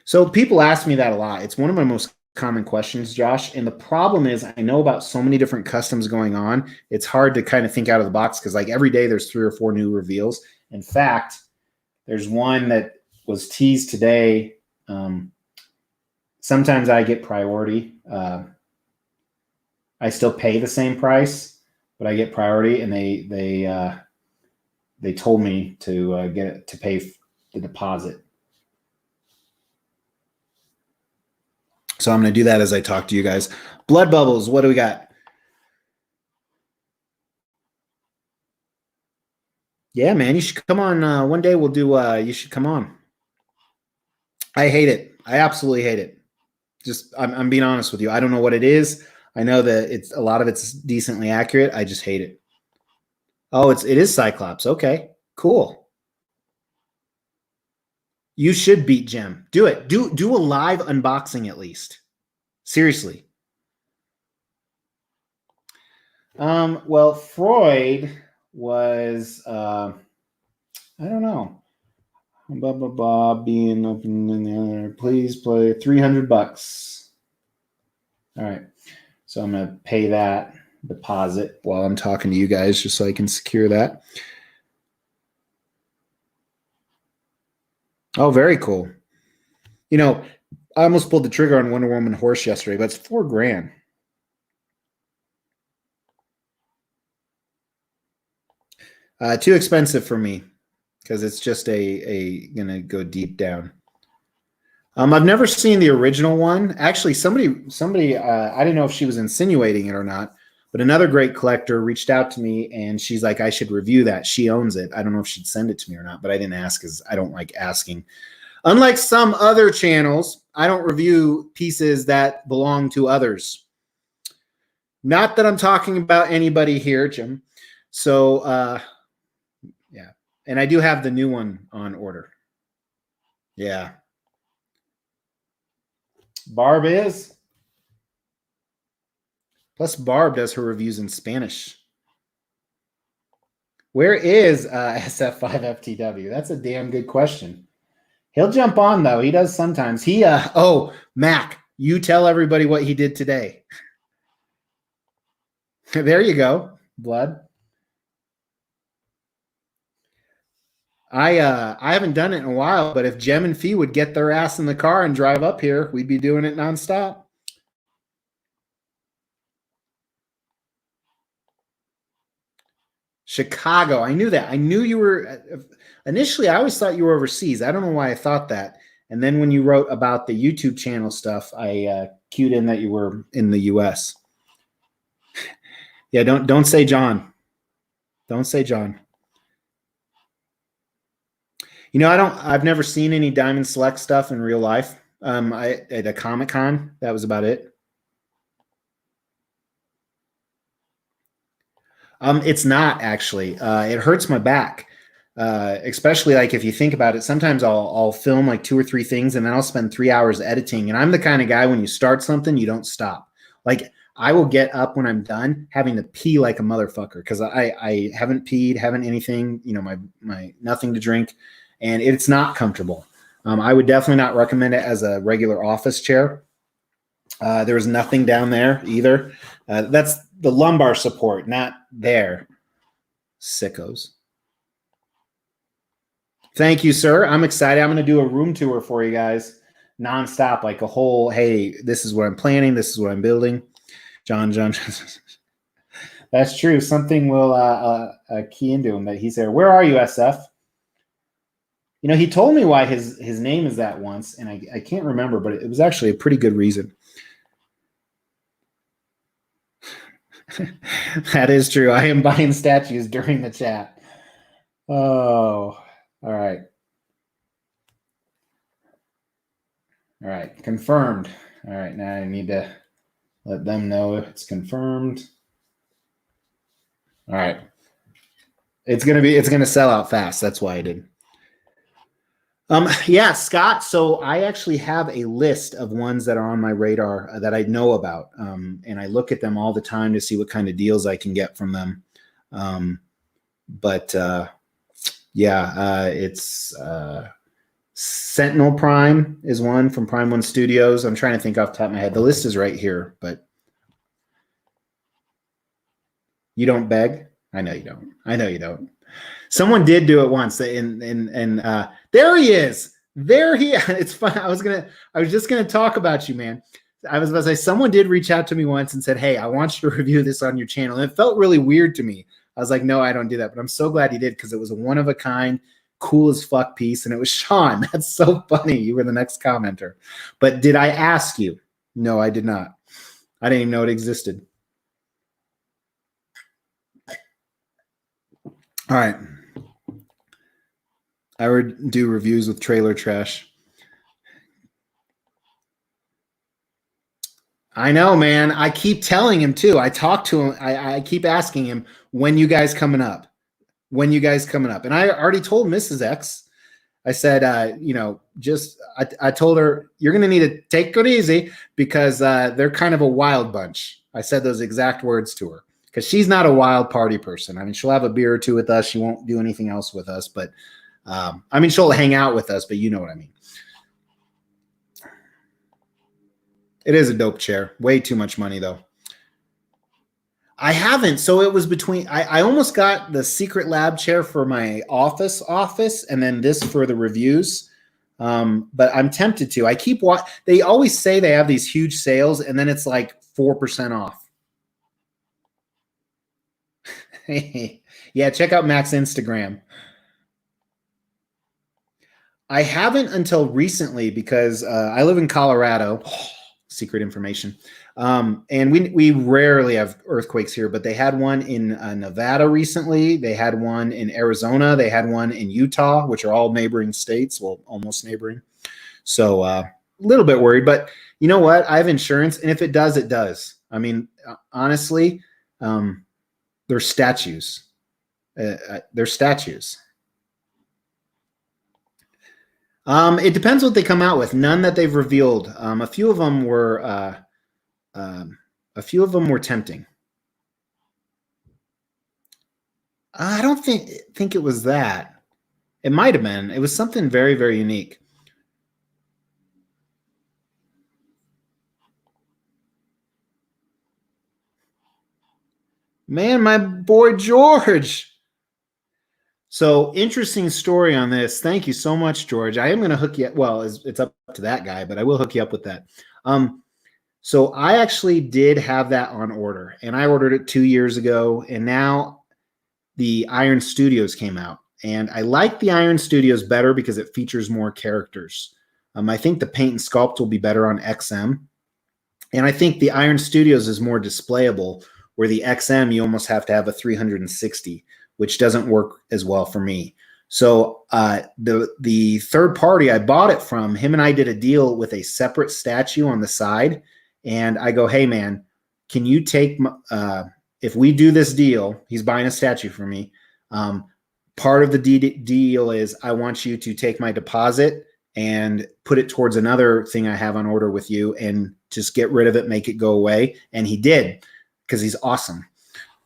So people ask me that a lot. It's one of my most common questions, Josh. And the problem is I know about so many different customs going on. It's hard to kind of think out of the box because like every day there's 3 or 4 new reveals. In fact, there's one that was teased today. Sometimes I get priority. I still pay the same price, but I get priority, and they told me to get to pay the deposit. So I'm going to do that as I talk to you guys. Blood Bubbles, what do we got? Yeah, man, you should come on. One day we'll do. You should come on. I hate it. I absolutely hate it. Just I'm being honest with you. I don't know what it is. I know that it's a lot of it's decently accurate. I just hate it. Oh, it is Cyclops. Okay, cool. You should beat Gem. Do it. Do a live unboxing at least. Seriously. Well, Freud was I don't know. Blah blah blah. Being open in there. Please play $300. All right. So I'm gonna pay that deposit while I'm talking to you guys, just so I can secure that. Oh, very cool. You know, I almost pulled the trigger on Wonder Woman horse yesterday, but it's $4,000. Too expensive for me because it's just a gonna go deep down. I've never seen the original one. Actually, somebody I didn't know if she was insinuating it or not, but another great collector reached out to me and she's like, I should review that. She owns it. I don't know if she'd send it to me or not, but I didn't ask because I don't like asking. Unlike some other channels, I don't review pieces that belong to others. Not that I'm talking about anybody here, Jim. So, yeah. And I do have the new one on order. Yeah. Barb is. Plus, Barb does her reviews in Spanish. Where is SF5FTW? That's a damn good question. He'll jump on, though. He does sometimes. Oh, Mac, you tell everybody what he did today. There you go, Blood. I haven't done it in a while, but if Jem and Fee would get their ass in the car and drive up here, we'd be doing it nonstop. Chicago. I knew that. I knew you were initially. I always thought you were overseas. I don't know why I thought that. And then when you wrote about the YouTube channel stuff, I cued in that you were in the U.S. Yeah, don't say John. Don't say John. You know, I've never seen any Diamond Select stuff in real life. At a Comic-Con, that was about it. It's not actually. It hurts my back, especially like if you think about it. Sometimes I'll film like 2 or 3 things, and then I'll spend 3 hours editing. And I'm the kind of guy when you start something, you don't stop. Like I will get up when I'm done, having to pee like a motherfucker because I haven't peed, haven't anything. You know, my nothing to drink. And it's not comfortable. I would definitely not recommend it as a regular office chair. There was nothing down there either. That's the lumbar support, not there. Sickos. Thank you, sir. I'm excited. I'm going to do a room tour for you guys nonstop, like a whole, hey, this is what I'm planning. This is what I'm building. John. That's true. Something will key into him that he's there. Where are you, SF? You know, he told me why his name is that once, and I can't remember, but it was actually a pretty good reason. That is true. I am buying statues during the chat. Oh, all right. All right, confirmed. All right, now I need to let them know it's confirmed. All right. It's gonna sell out fast. That's why I did. Yeah, Scott. So I actually have a list of ones that are on my radar that I know about, and I look at them all the time to see what kind of deals I can get from them. It's Sentinel Prime is one from Prime One Studios. I'm trying to think off the top of my head. The list is right here, but you don't beg. I know you don't. Someone did do it once, and there he is. There he, it's fun. I was just gonna talk about you, man. I was about to say someone did reach out to me once and said, "Hey, I want you to review this on your channel." And it felt really weird to me. I was like, "No, I don't do that." But I'm so glad he did because it was a one of a kind, cool as fuck piece, and it was Sean. That's so funny. You were the next commenter. But did I ask you? No, I did not. I didn't even know it existed. All right. I would do reviews with trailer trash. I know, man. I keep telling him too. I talk to him. I keep asking him, when you guys coming up? When you guys coming up? And I already told Mrs. X. I said, I told her, you're going to need to take it easy because they're kind of a wild bunch. I said those exact words to her because she's not a wild party person. I mean, she'll have a beer or two with us. She won't do anything else with us, but I mean, she'll hang out with us, but you know what I mean. It is a dope chair. Way too much money though. I haven't. So it was between. I almost got the Secret Lab chair for my office, and then this for the reviews. But I'm tempted to. I keep what they always say they have these huge sales, and then it's like 4% off. Yeah, check out Mac's Instagram. I haven't until recently because I live in Colorado. Secret information. And we rarely have earthquakes here, but they had one in Nevada recently. They had one in Arizona. They had one in Utah, which are all neighboring states. Well, almost neighboring. So a little bit worried, but you know what? I have insurance, and if it does, it does. I mean, honestly, they're statues. They're statues. It depends what they come out with. None that they've revealed. A few of them were tempting. I don't think it was that. It might have been. It was something very, very unique. Man, my boy George. So interesting story on this. Thank you so much, George. I am going to hook you. Well, it's up to that guy, but I will hook you up with that. So I actually did have that on order, and I ordered it 2 years ago, and now the Iron Studios came out, and I like the Iron Studios better because it features more characters. I think the paint and sculpt will be better on XM, and I think the Iron Studios is more displayable, where the XM you almost have to have a 360, which doesn't work as well for me. So the third party I bought it from, him and I did a deal with a separate statue on the side, and I go, hey man, can you take if we do this deal, he's buying a statue for me. Part of the deal is I want you to take my deposit and put it towards another thing I have on order with you and just get rid of it, make it go away. And he did because he's awesome.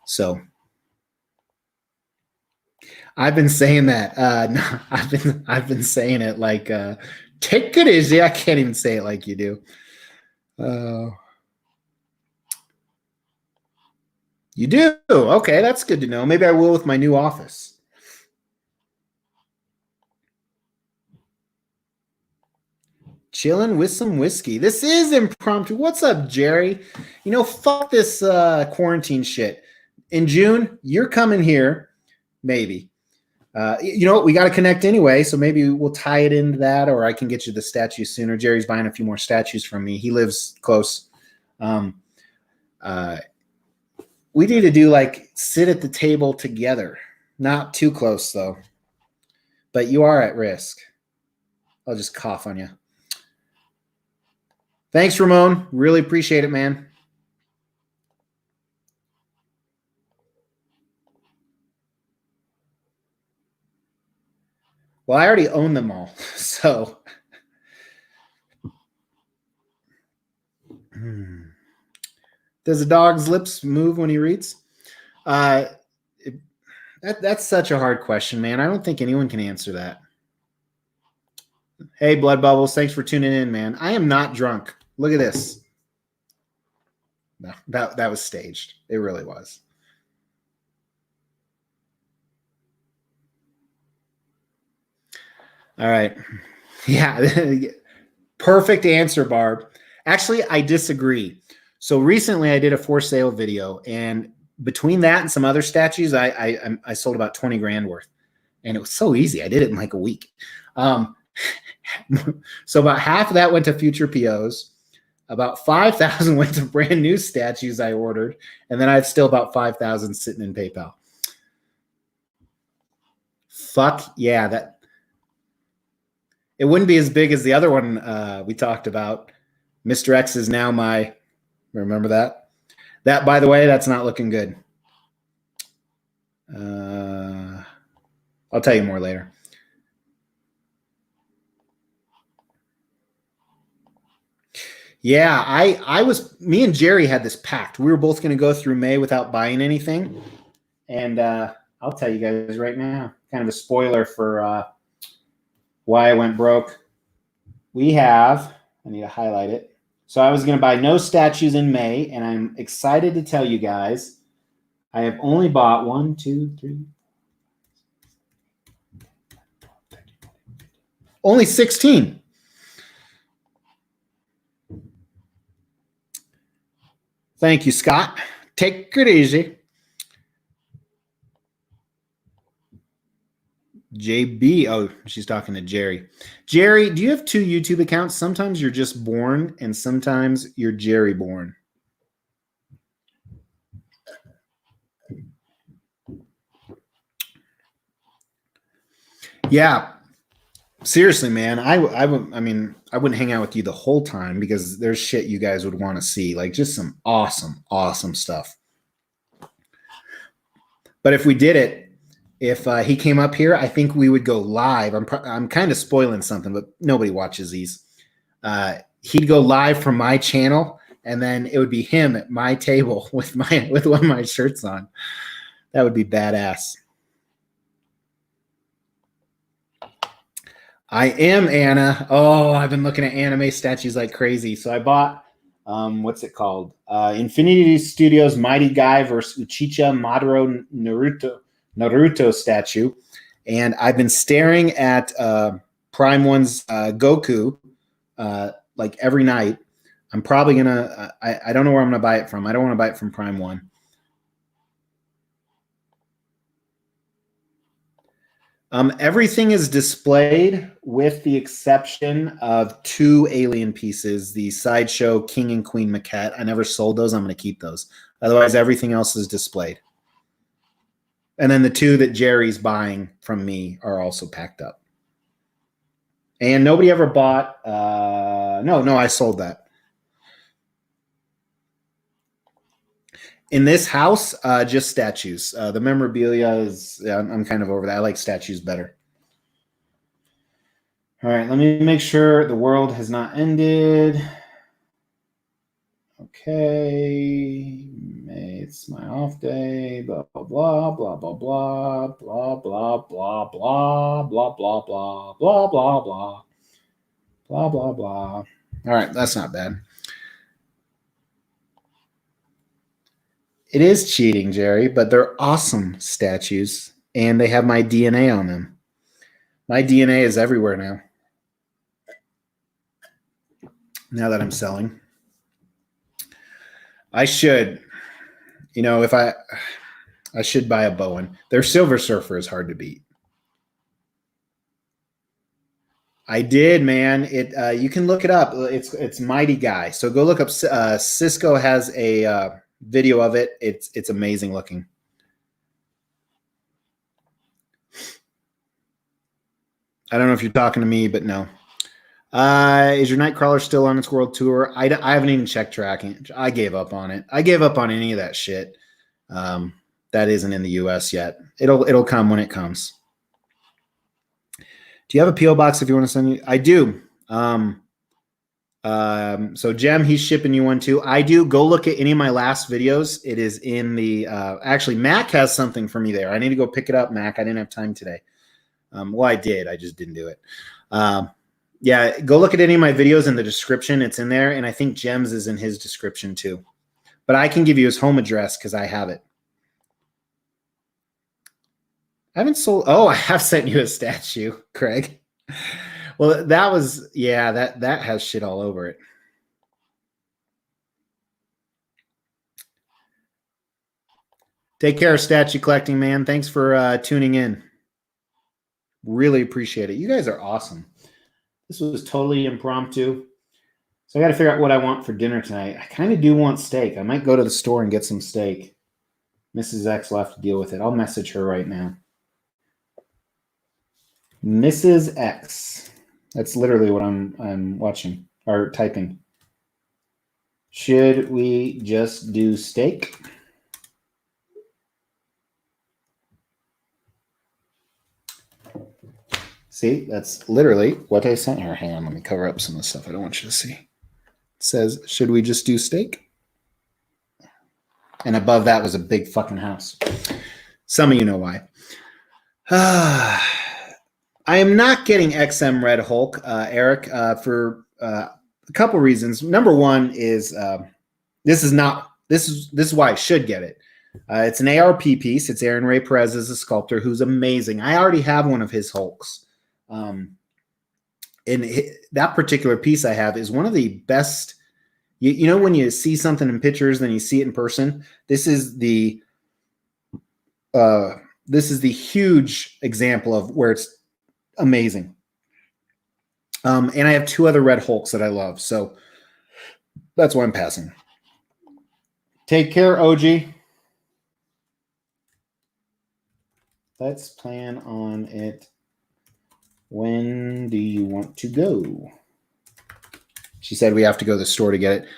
So I've been saying that. No, I've been saying it like take it easy. I can't even say it like you do. You do? Okay, that's good to know. Maybe I will with my new office. Chilling with some whiskey. This is impromptu. What's up, Jerry? You know, fuck this quarantine shit. In June, you're coming here, maybe. You know what? We got to connect anyway, so maybe we'll tie it into that, or I can get you the statue sooner. Jerry's buying a few more statues from me. He lives close. We need to do like sit at the table together. Not too close though. But you are at risk. I'll just cough on you. Thanks, Ramon. Really appreciate it, man. Well, I already own them all, so. Does a dog's lips move when he reads? That's such a hard question, man. I don't think anyone can answer that. Hey, Blood Bubbles, thanks for tuning in, man. I am not drunk. Look at this. No, that was staged. It really was. All right. Yeah, perfect answer, Barb. Actually, I disagree. So recently, I did a for sale video, and between that and some other statues, I sold about 20 grand worth, and it was so easy. I did it in like a week. So about half of that went to future POs. About 5,000 went to brand new statues I ordered, and then I have still about 5,000 sitting in PayPal. Fuck yeah, that it wouldn't be as big as the other one we talked about. Mr. X is now my. Remember that? That, by the way, that's not looking good. I'll tell you more later. Yeah, me and Jerry had this pact. We were both going to go through May without buying anything. And I'll tell you guys right now, kind of a spoiler for why I went broke. I need to highlight it. So I was going to buy no statues in May, and I'm excited to tell you guys, I have only bought 1, 2, 3. Only 16. Thank you, Scott. Take it easy. JB. Oh, she's talking to Jerry. Jerry, do you have 2 YouTube accounts? Sometimes you're just born, and sometimes you're Jerry born. Yeah. Seriously, man, I wouldn't hang out with you the whole time because there's shit you guys would want to see, like just some awesome stuff. But if we did it, if he came up here, I think we would go live. I'm kind of spoiling something, but nobody watches these. He'd go live from my channel, and then it would be him at my table with one of my shirts on. That would be badass. I am Anna. Oh, I've been looking at anime statues like crazy. So I bought, what's it called? Infinity Studios Mighty Guy versus Uchiha Madara Naruto statue. And I've been staring at Prime One's Goku like every night. I'm probably going to, I don't know where I'm going to buy it from. I don't want to buy it from Prime One. Everything is displayed with the exception of 2 alien pieces, the Sideshow King and Queen maquette. I never sold those. I'm going to keep those. Otherwise, everything else is displayed. And then the 2 that Jerry's buying from me are also packed up. And nobody ever bought. No, I sold that. In this house, just statues. The memorabilia is, I'm kind of over that. I like statues better. All right, let me make sure the world has not ended. Okay, it's my off day, blah, blah, blah, blah, blah, blah, blah, blah, blah, blah, blah, blah, blah, blah, blah, blah, blah, blah, blah. All right, that's not bad. It is cheating, Jerry, but they're awesome statues, and they have my DNA on them. My DNA is everywhere now. Now that I'm selling. I should, if I should buy a Bowen. Their Silver Surfer is hard to beat. I did, man. You can look it up. It's Mighty Guy. So go look up. Cisco has a video of it. It's amazing looking. I don't know if you're talking to me, but no. Is your Nightcrawler still on its world tour? I haven't even checked tracking. I gave up on it. I gave up on any of that shit. That isn't in the US yet. It'll come when it comes. Do you have a PO box if you want to send you? I do. So Jem, he's shipping you one too. I do. Go look at any of my last videos. It is in the, actually Mac has something for me there. I need to go pick it up, Mac. I didn't have time today. Well, I did. I just didn't do it. Yeah, go look at any of my videos in the description. It's in there. And I think Jem's is in his description too. But I can give you his home address because I have it. I haven't sold. Oh, I have sent you a statue, Craig. Well, that was, yeah, that has shit all over it. Take care, statue collecting man. Thanks for tuning in. Really appreciate it. You guys are awesome. This was totally impromptu. So I got to figure out what I want for dinner tonight. I kind of do want steak. I might go to the store and get some steak. Mrs. X will have to deal with it. I'll message her right now. Mrs. X. That's literally what I'm watching or typing. Should we just do steak? See, that's literally what I sent her. Hang on, let me cover up some of the stuff I don't want you to see. It says, should we just do steak? And above that was a big fucking house. Some of you know why. I am not getting XM Red Hulk, Eric, for a couple reasons. Number one is this is why I should get it. It's an ARP piece. It's Aaron Ray Perez as a sculptor who's amazing. I already have one of his Hulks. And that particular piece I have is one of the best. You know when you see something in pictures, then you see it in person. This is the huge example of where it's amazing. And I have two other Red Hulks that I love, so that's why I'm passing. Take care, OG. Let's plan on it. When do you want to go? She said we have to go to the store to get it.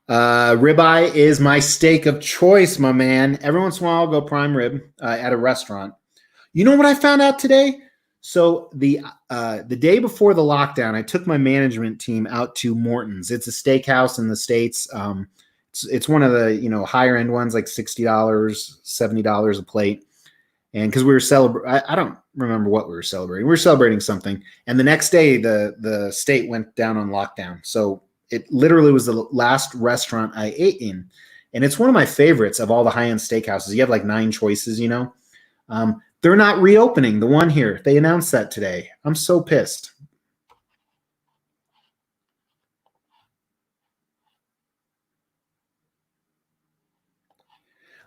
Ribeye is my steak of choice, my man. Every once in a while, I'll go prime rib at a restaurant. You know what I found out today? So the day before the lockdown, I took my management team out to Morton's. It's a steakhouse in the States. It's one of the higher end ones, like $60, $70 a plate. And because we were celebrating, I don't remember what we were celebrating. We were celebrating something. And the next day, the state went down on lockdown. So it literally was the last restaurant I ate in. And it's one of my favorites of all the high-end steakhouses. You have like 9 choices, They're not reopening the one here. They announced that today. I'm so pissed.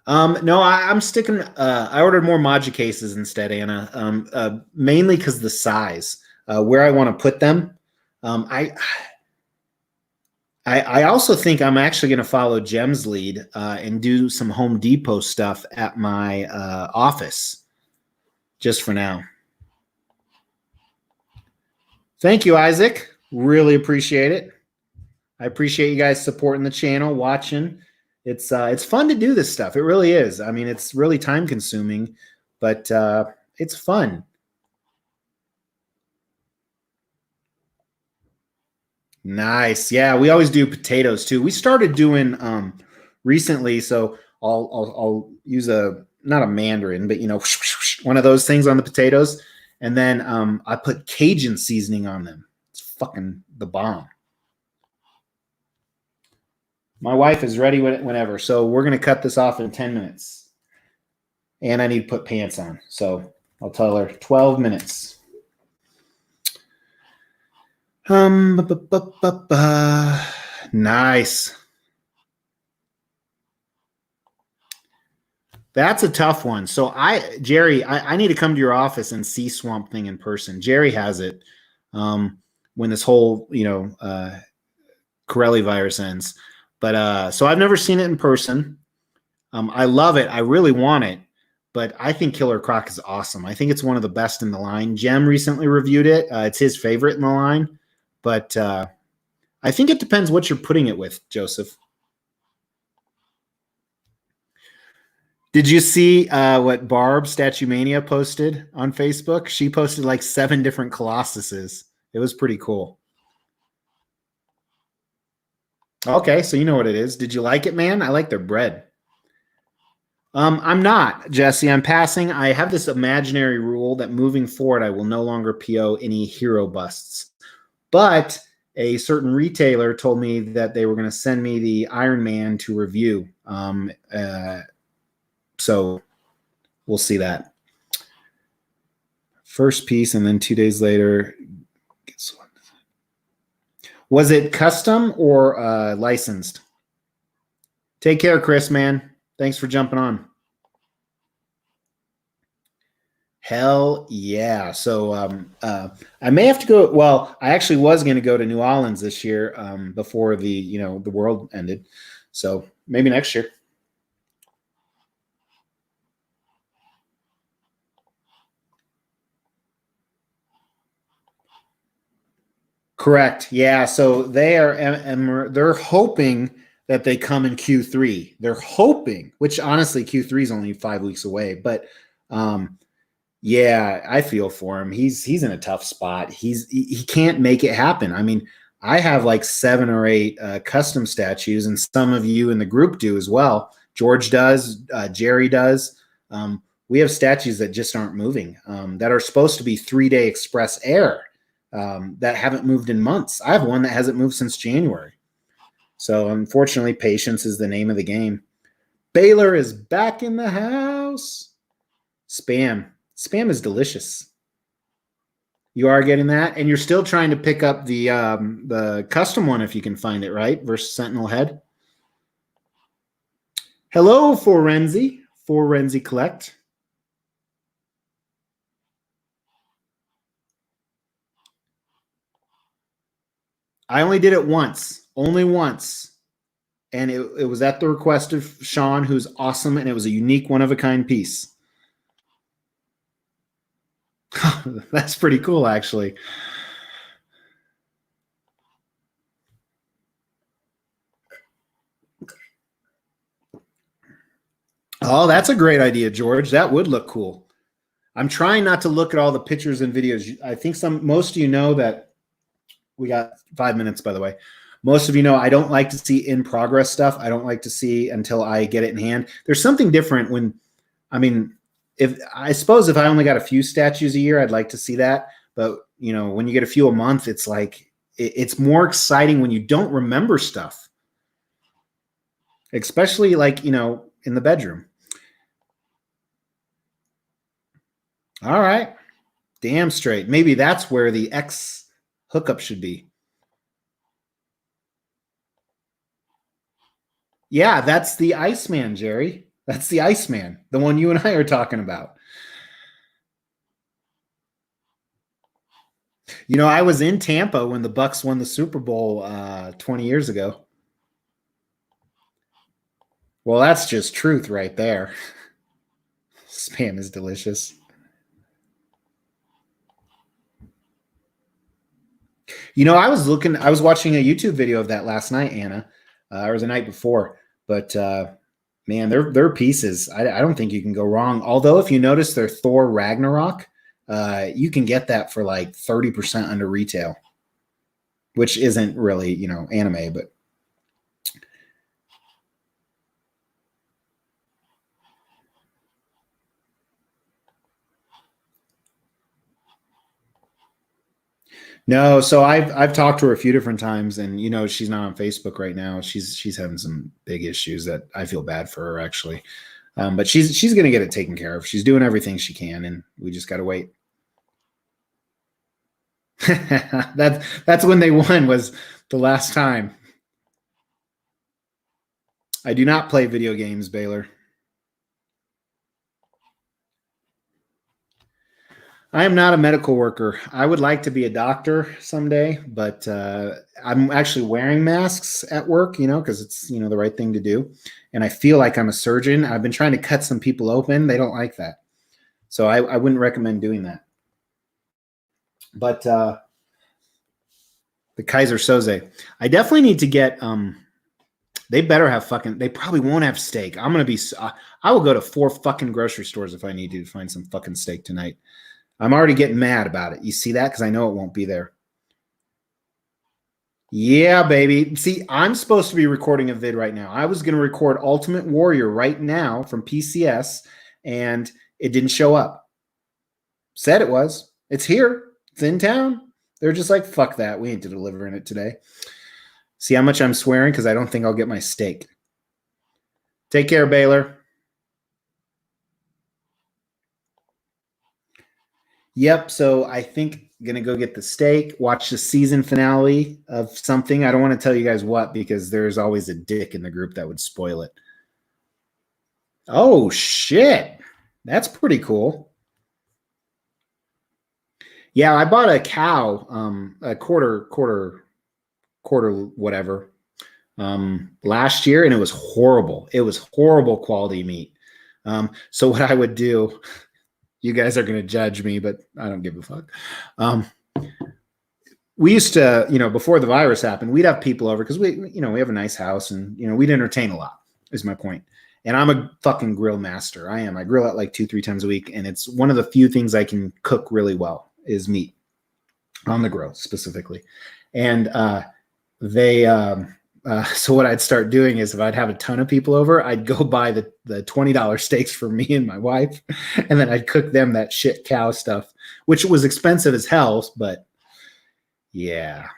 No, I'm sticking. I ordered more Maja cases instead, Anna. Mainly because the size, where I want to put them. I also think I'm actually going to follow Jem's lead and do some Home Depot stuff at my office, just for now. Thank you, Isaac. Really appreciate it. I appreciate you guys supporting the channel, watching. It's fun to do this stuff. It really is. I mean, it's really time consuming, but it's fun. Nice. Yeah, we always do potatoes too. We started doing recently, so I'll use not a mandarin, but one of those things on the potatoes, and then I put Cajun seasoning on them. It's fucking the bomb. My wife is ready whenever, so we're going to cut this off in 10 minutes. And I need to put pants on, so I'll tell her 12 minutes. Nice. That's a tough one. So Jerry, I need to come to your office and see Swamp Thing in person. Jerry has it when this whole, Corelli virus ends. But so I've never seen it in person. I love it. I really want it. But I think Killer Croc is awesome. I think it's one of the best in the line. Jem recently reviewed it. It's his favorite in the line. But I think it depends what you're putting it with, Joseph. Did you see what Barb Statue Mania posted on Facebook? She posted like 7 different Colossuses. It was pretty cool. Okay, so you know what it is. Did you like it, man? I like their bread. I'm not, Jesse. I'm passing. I have this imaginary rule that moving forward, I will no longer PO any hero busts. But a certain retailer told me that they were going to send me the Iron Man to review. So we'll see that. First piece, and then 2 days later, get Was it custom or licensed? Take care, Chris, man. Thanks for jumping on. Hell yeah. So I may have to go. Well, I actually was going to go to New Orleans this year before the world ended. So maybe next year. Correct. Yeah. So they're hoping that they come in Q3. They're hoping, which honestly Q3 is only 5 weeks away. But yeah, I feel for him. He's in a tough spot. He can't make it happen. I mean, I have like 7 or 8 custom statues, and some of you in the group do as well. George does, Jerry does. We have statues that just aren't moving, that are supposed to be 3-day express air, that haven't moved in months. I have one that hasn't moved since January. So unfortunately, patience is the name of the game. Baylor is back in the house. Spam is delicious. You are getting that, and you're still trying to pick up the custom one if you can find it, right? Versus Sentinel Head. Hello, Forenzi Collect. I only did it only once. And it was at the request of Sean, who's awesome, and it was a unique, one-of-a-kind piece. That's pretty cool, actually. Oh, that's a great idea, George. That would look cool. I'm trying not to look at all the pictures and videos. I think most of you know that we got 5 minutes, by the way. Most of you know I don't like to see in progress stuff. I don't like to see until I get it in hand. There's something different if I only got a few statues a year, I'd like to see that. But when you get a few a month, it's like it's more exciting when you don't remember stuff, especially like in the bedroom. All right, damn straight. Maybe that's where the X hookup should be. Yeah, that's the Iceman, Jerry. That's the Iceman, the one you and I are talking about. I was in Tampa when the Bucks won the Super Bowl 20 years ago. Well, that's just truth right there. Spam is delicious. I was watching a YouTube video of that last night, Anna, or the night before. But man, their pieces. I don't think you can go wrong. Although, if you notice their Thor Ragnarok, you can get that for like 30% under retail, which isn't really anime, but. No, so I've talked to her a few different times, and she's not on Facebook right now. She's having some big issues that I feel bad for her, actually. But she's gonna get it taken care of. She's doing everything she can, and we just gotta wait. That's when they won, was the last time. I do not play video games, Baylor. I am not a medical worker. I would like to be a doctor someday, but I'm actually wearing masks at work, because it's, the right thing to do. And I feel like I'm a surgeon. I've been trying to cut some people open. They don't like that. So I wouldn't recommend doing that. But the Kaiser Soze, I definitely need to get, they better have they probably won't have steak. I will go to 4 fucking grocery stores if I need to find some fucking steak tonight. I'm already getting mad about it. You see that? Because I know it won't be there. Yeah, baby. See, I'm supposed to be recording a vid right now. I was going to record Ultimate Warrior right now from PCS, and it didn't show up. Said it was. It's here. It's in town. They're just like, fuck that. We ain't delivering it today. See how much I'm swearing? Because I don't think I'll get my steak. Take care, Baylor. Yep. So I think Gonna go get the steak, watch the season finale of something. I don't want to tell you guys what because there's always a dick in the group that would spoil it. Oh shit. That's pretty cool. Yeah, I bought a cow, a quarter whatever, last year, and it was horrible. It was horrible quality meat. So what I would do, you guys are going to judge me, but I don't give a fuck. We used to, before the virus happened, we'd have people over because we have a nice house and, we'd entertain a lot is my point. And I'm a fucking grill master. I am. I grill out like 2-3 times a week. And it's one of the few things I can cook really well is meat on the grill specifically. And so what I'd start doing is if I'd have a ton of people over, I'd go buy the $20 steaks for me and my wife. And then I'd cook them that shit cow stuff, which was expensive as hell. But yeah,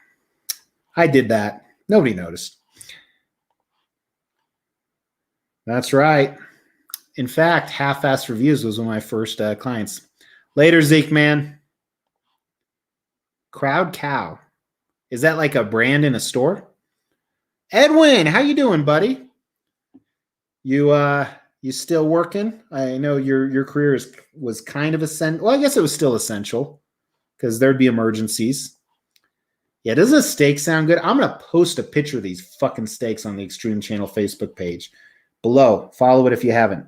I did that. Nobody noticed. That's right. In fact, Half-Assed Reviews was one of my first clients. Later, Zeke, man. Crowd Cow. Is that like a brand in a store? Edwin, how you doing, buddy? You still working? I know your career was kind of essential. Well, I guess it was still essential because there'd be emergencies. Yeah, doesn't a steak sound good? I'm going to post a picture of these fucking steaks on the Extreme Channel Facebook page. Below, follow it if you haven't.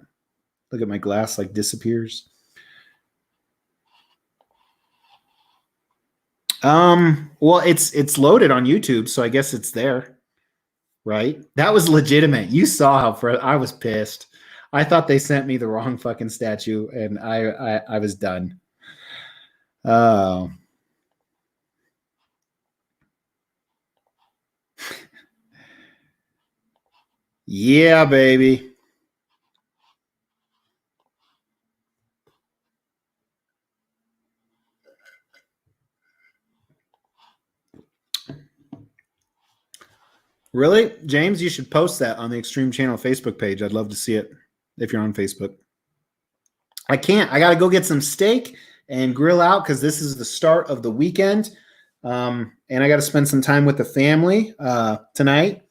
Look at my glass like disappears. Well, it's loaded on YouTube, so I guess it's there, right? That was legitimate. You saw how I was pissed. I thought they sent me the wrong fucking statue, and I was done. Oh. Yeah, baby. Really? James, you should post that on the Extreme Channel Facebook page. I'd love to see it if you're on Facebook. I can't. I got to go get some steak and grill out because this is the start of the weekend. And I got to spend some time with the family tonight.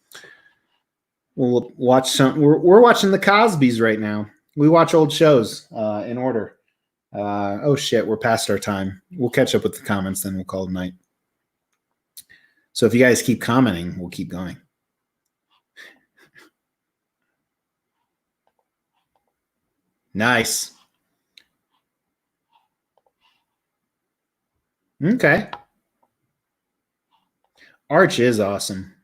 We'll watch some. We're watching the Cosbys right now. We watch old shows in order. Oh shit, we're past our time. We'll catch up with the comments, then we'll call it night. So if you guys keep commenting, we'll keep going. Nice. Okay. Arch is awesome.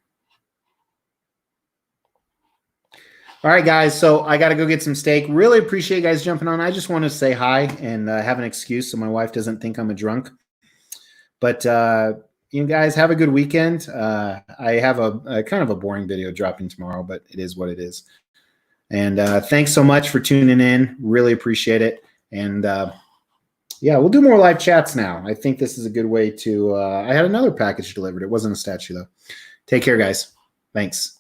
All right, guys. So I got to go get some steak. Really appreciate you guys jumping on. I just want to say hi and have an excuse so my wife doesn't think I'm a drunk. But you guys have a good weekend. I have a kind of a boring video dropping tomorrow, but it is what it is. And thanks so much for tuning in. Really appreciate it. And yeah, we'll do more live chats now. I think this is a good way to. I had another package delivered. It wasn't a statue though. Take care, guys. Thanks.